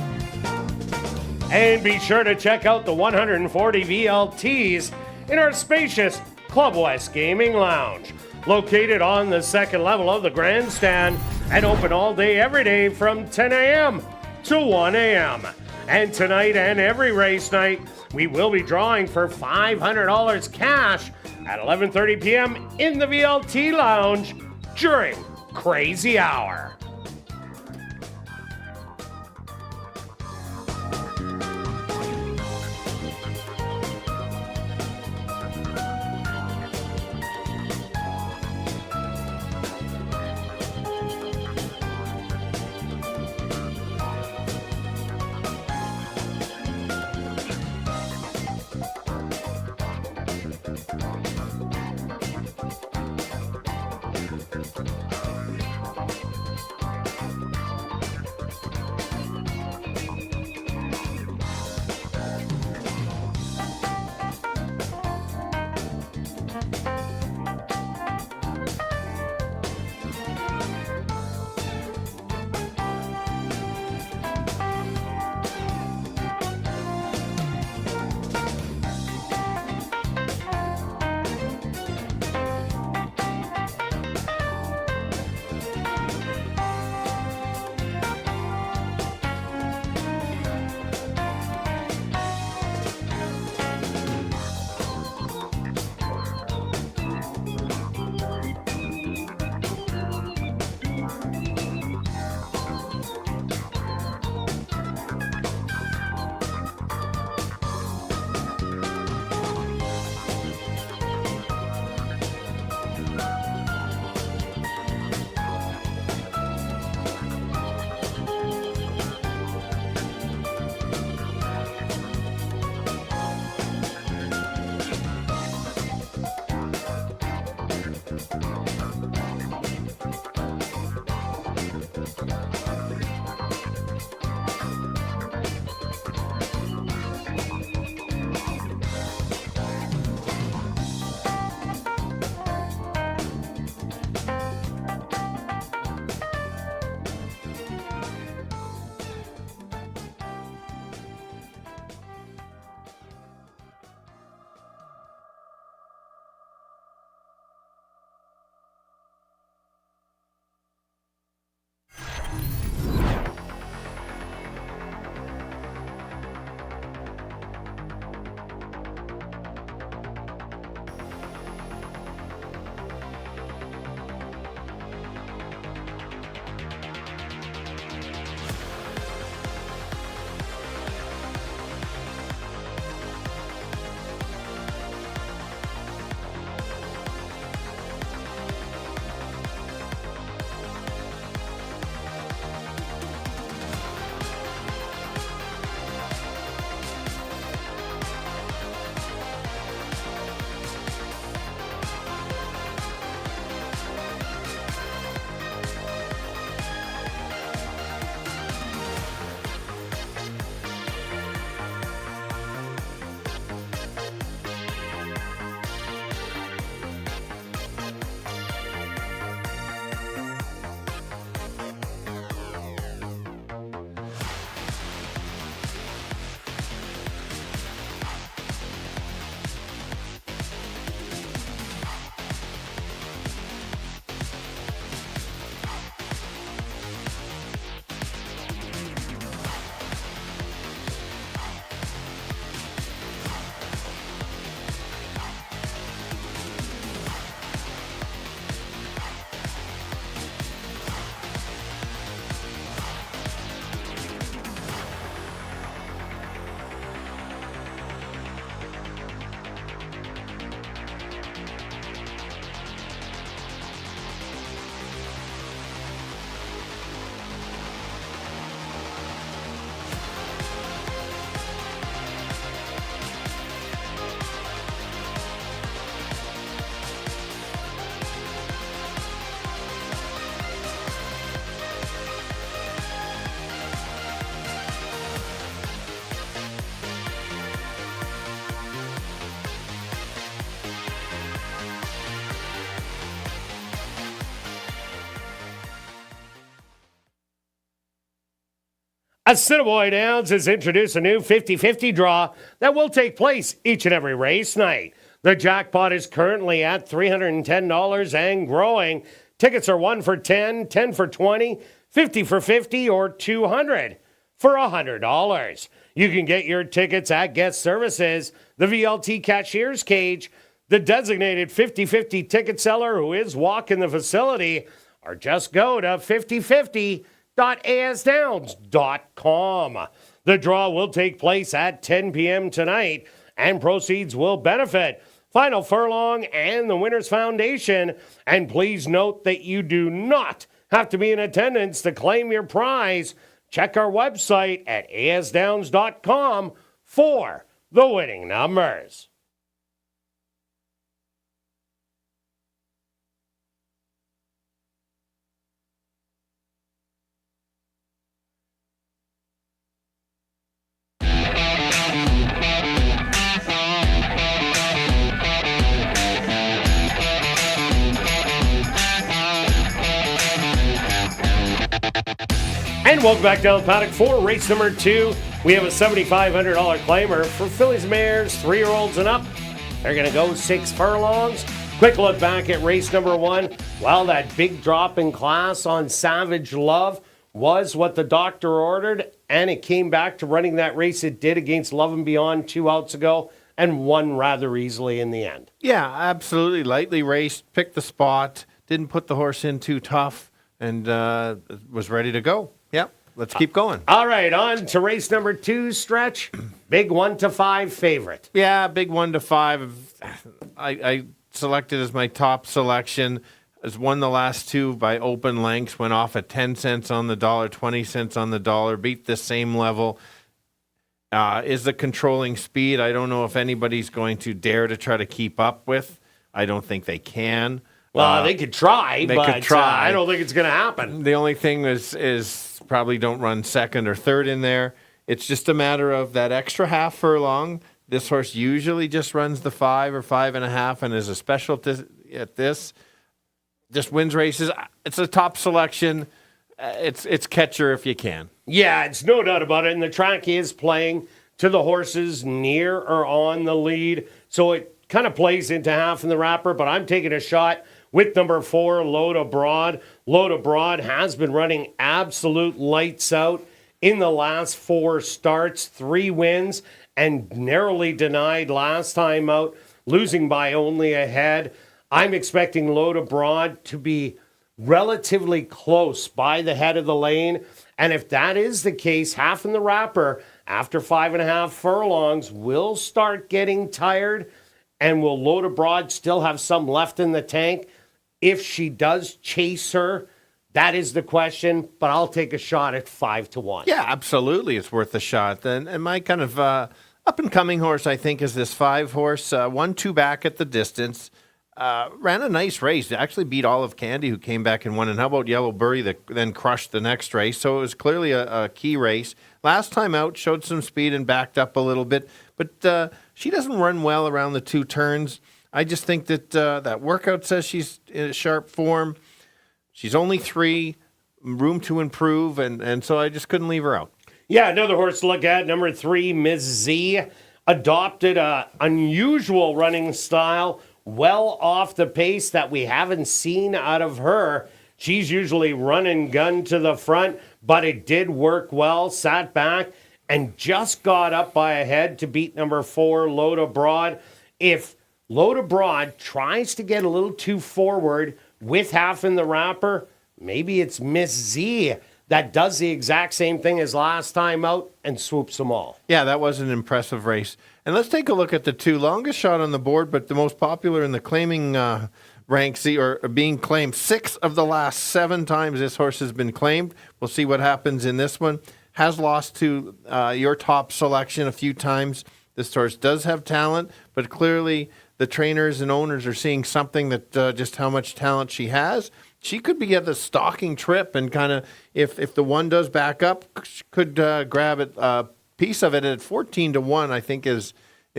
And be sure to check out the 140 VLTs in our spacious Club West Gaming Lounge, located on the second level of the grandstand and open all day every day from 10 a.m. to 1 a.m. And tonight and every race night, we will be drawing for $500 cash at 11:30 p.m. in the VLT Lounge during Crazy Hour. Assiniboia Downs has introduced a new 50-50 draw that will take place each and every race night. The jackpot is currently at $310 and growing. Tickets are 1 for $10, 10 for $20, 50 for $50, or 200 for $100. You can get your tickets at Guest Services, the VLT Cashier's Cage, the designated 50-50 ticket seller who is walking the facility, or just go to 5050.asdowns.com. The draw will take place at 10 p.m. tonight, and proceeds will benefit Final Furlong and the Winners Foundation. And please note that you do not have to be in attendance to claim your prize. Check our website at asdowns.com for the winning numbers. And welcome back down the paddock for race number 2. We have a $7,500 claimer for fillies and mares, 3-year-olds and up. They're going to go 6 furlongs. Quick look back at race number 1. Well, that big drop in class on Savage Love was what the doctor ordered, and it came back to running that race it did against Love and Beyond 2 outs ago, and won rather easily in the end. Yeah, absolutely. Lightly raced, picked the spot, didn't put the horse in too tough, and was ready to go. Yep, let's keep going. All right, on to race number 2, Stretch. Big 1 to 5 favorite. Yeah, big 1 to 5. I selected as my top selection. Has won the last 2 by open lengths. Went off at 10 cents on the dollar, 20 cents on the dollar. Beat the same level. Is the controlling speed. I don't know if anybody's going to dare to try to keep up with. I don't think they can. Well, they could try, but I don't think it's going to happen. The only thing is probably don't run second or third in there. It's just a matter of that extra half furlong. This horse usually just runs the 5 or 5.5 and is a specialty at this. Just wins races. It's a top selection. It's catcher if you can. Yeah, it's no doubt about it. And the track is playing to the horses near or on the lead. So it kind of plays into half in the wrapper, but I'm taking a shot with number 4, Load Abroad. Load Abroad has been running absolute lights out in the last 4 starts, 3 wins, and narrowly denied last time out, losing by only a head. I'm expecting Load Abroad to be relatively close by the head of the lane. And if that is the case, half in the wrapper after 5.5 furlongs will start getting tired. And will Load Abroad still have some left in the tank? If she does chase her, that is the question, but I'll take a shot at 5-1. Yeah, absolutely. It's worth a shot. And my kind of up-and-coming horse, I think, is this 5 horse. 1-2 back at the distance. Ran a nice race. Actually beat Olive Candy, who came back and won. And how about Yellow Burry, that then crushed the next race? So it was clearly a key race. Last time out, showed some speed and backed up a little bit. But she doesn't run well around the 2 turns. I just think that that workout says she's in sharp form. She's only 3, room to improve, and so I just couldn't leave her out. Yeah, another horse to look at, number 3, Miss Z. Adopted an unusual running style, well off the pace that we haven't seen out of her. She's usually run and gun to the front, but it did work well, sat back, and just got up by a head to beat number 4, Load Abroad. If Load Abroad tries to get a little too forward with half in the wrapper, maybe it's Miss Z that does the exact same thing as last time out and swoops them all. Yeah, that was an impressive race. And let's take a look at the 2 longest shot on the board, but the most popular in the claiming ranks, or being claimed. 6 of the last 7 times this horse has been claimed. We'll see what happens in this one. Has lost to your top selection a few times. This horse does have talent, but clearly the trainers and owners are seeing something that just how much talent she has. She could be at the stalking trip and kind of, if the 1 does back up, could grab it, a piece of it at 14-1, I think is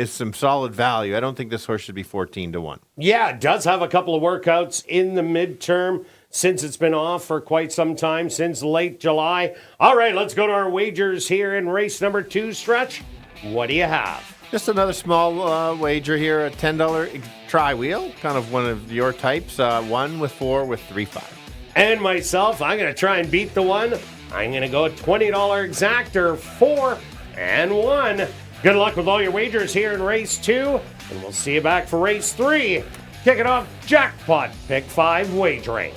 some solid value. I don't think this horse should be 14-1. Yeah, it does have a couple of workouts in the midterm. since it's been off for quite some time, since late July. All right, let's go to our wagers here in race number 2, Stretch. What do you have? Just another small wager here, a $10 tri-wheel, kind of one of your types, 1 with 4 with 3-5. And myself, I'm going to try and beat the one. I'm going to go $20 exactor, 4 and 1. Good luck with all your wagers here in race 2, and we'll see you back for race 3. Kick it off, Jackpot Pick 5 wagering.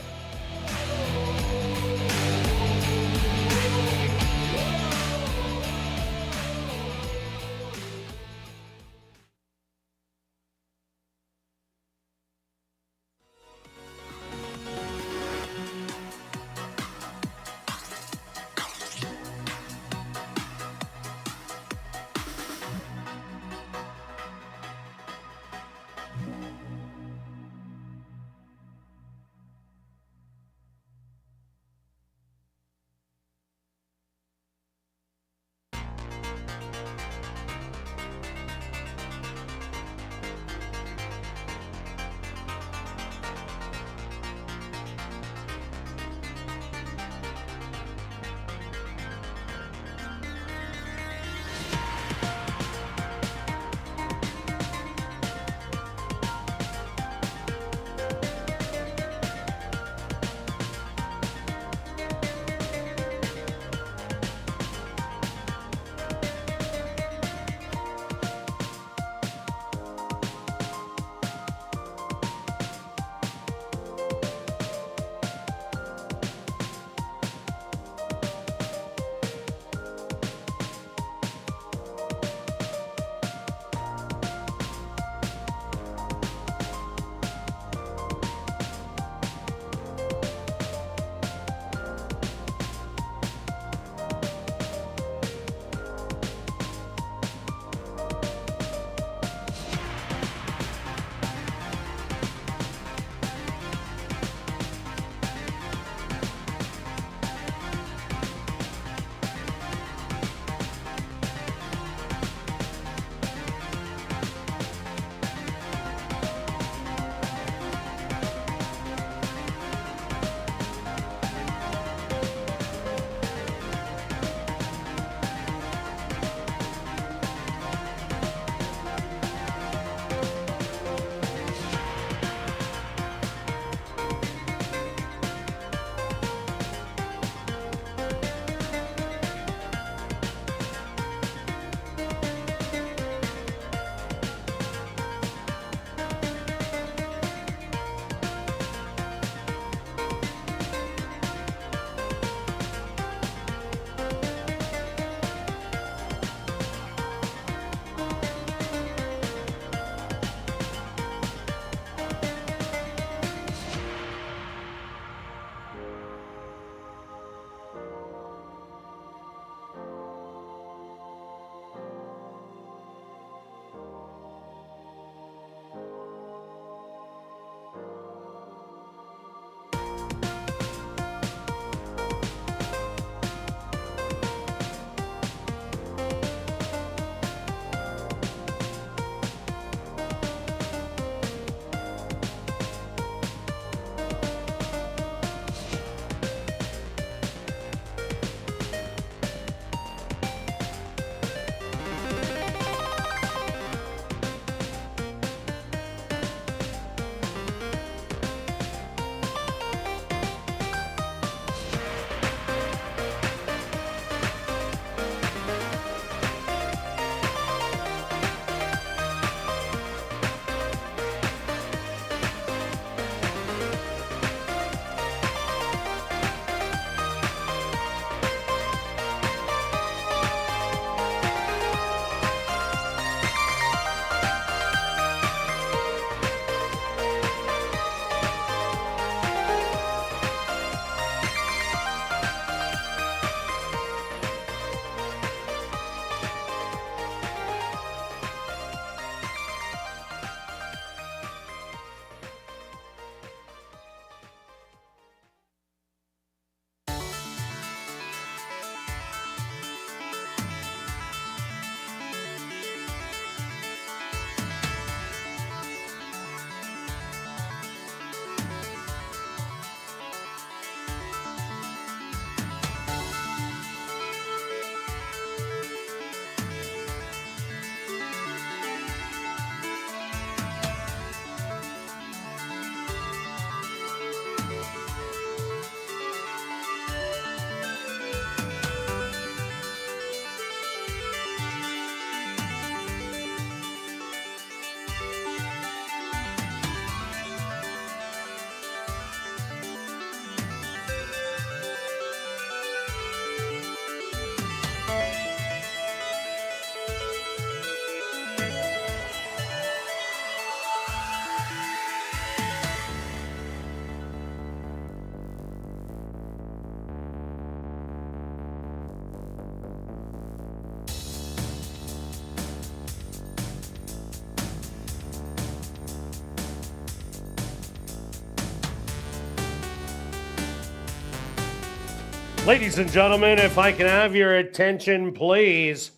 Ladies and gentlemen, if I can have your attention, please.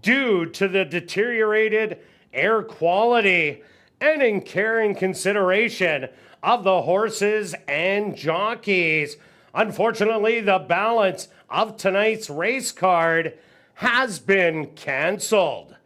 Due to the deteriorated air quality and in care and consideration of the horses and jockeys, unfortunately, the balance of tonight's race card has been canceled.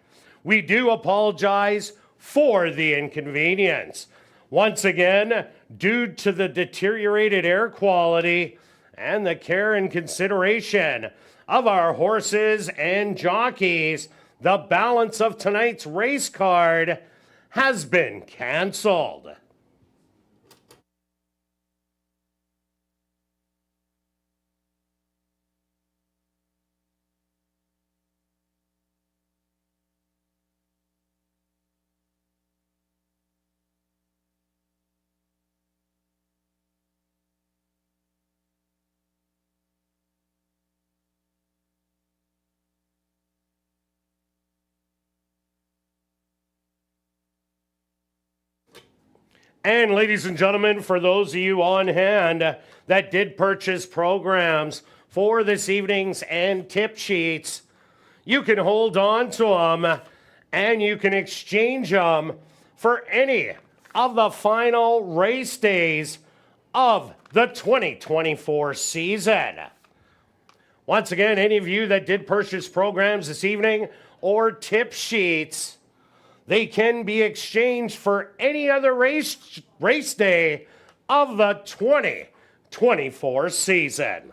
We do apologize for the inconvenience. Once again, due to the deteriorated air quality and the care and consideration of our horses and jockeys, the balance of tonight's race card has been canceled. And ladies and gentlemen, for those of you on hand that did purchase programs for this evening's and tip sheets, you can hold on to them and you can exchange them for any of the final race days of the 2024 season. Once again, any of you that did purchase programs this evening or tip sheets, they can be exchanged for any other race day of the 2024 season.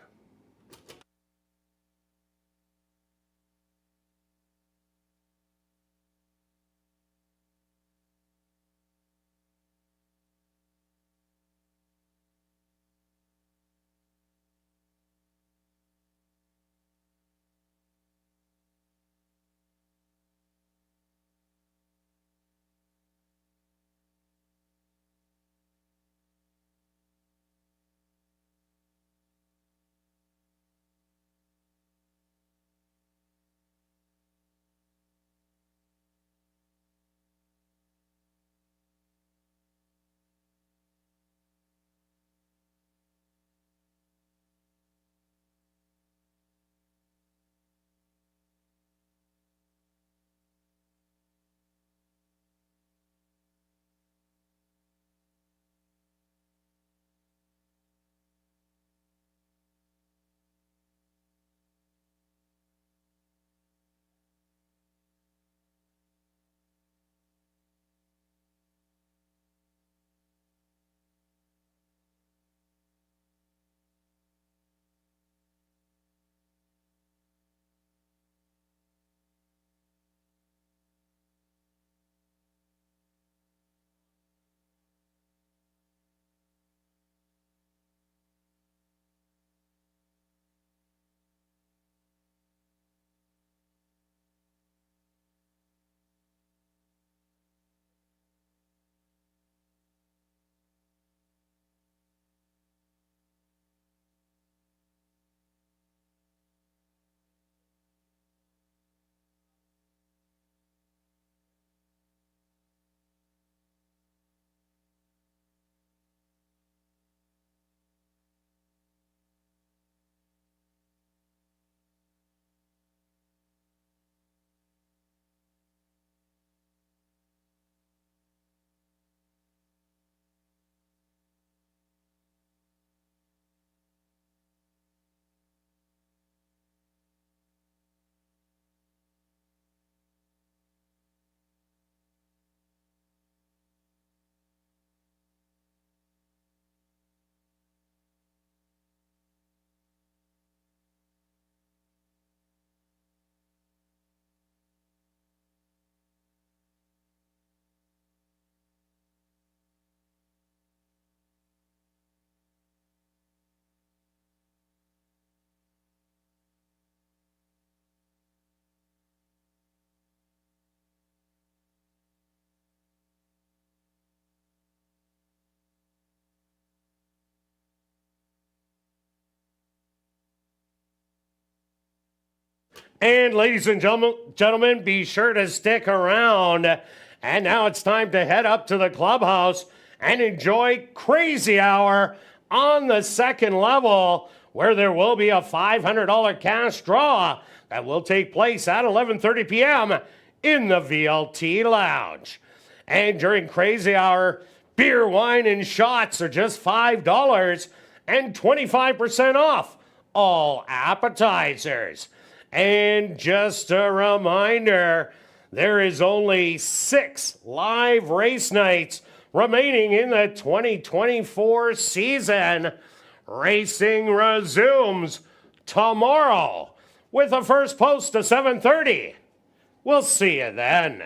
And ladies and gentlemen, be sure to stick around. And now it's time to head up to the clubhouse and enjoy Crazy Hour on the second level where there will be a $500 cash draw that will take place at 11:30 p.m. in the VLT Lounge. And during Crazy Hour, beer, wine, and shots are just $5 and 25% off all appetizers. And just a reminder, there is only 6 live race nights remaining in the 2024 season. Racing resumes tomorrow with a first post to 7:30. We'll see you then.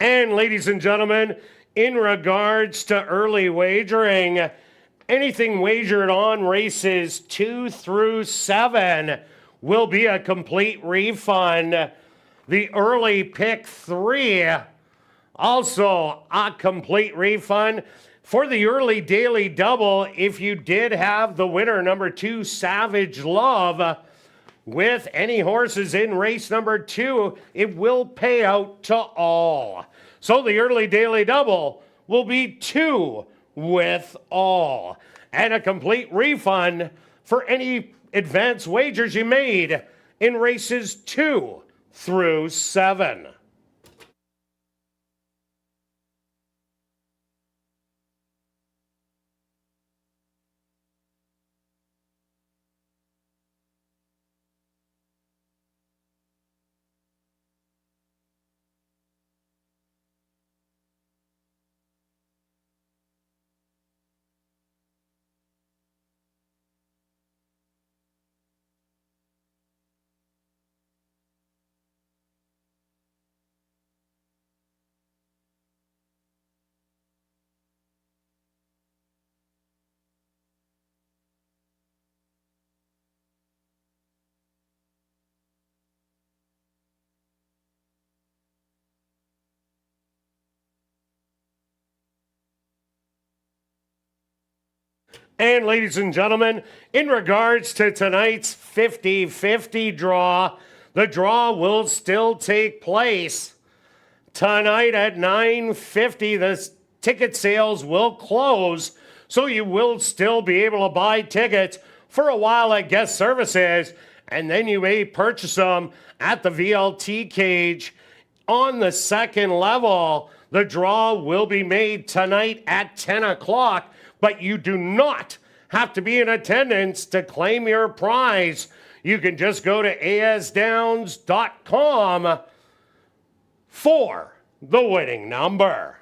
And ladies and gentlemen, in regards to early wagering, anything wagered on races 2 through 7 will be a complete refund. The early pick 3, also a complete refund. For the early daily double, if you did have the winner, number 2, Savage Love, with any horses in race number 2, it will pay out to all. So the early daily double will be 2 with all. And a complete refund for any advance wagers you made in races 2 through 7. And ladies and gentlemen, in regards to tonight's 50-50 draw, the draw will still take place. Tonight at 9:50, the ticket sales will close, so you will still be able to buy tickets for a while at guest services, and then you may purchase them at the VLT cage on the second level. The draw will be made tonight at 10 o'clock. But you do not have to be in attendance to claim your prize. You can just go to asdowns.com for the winning number.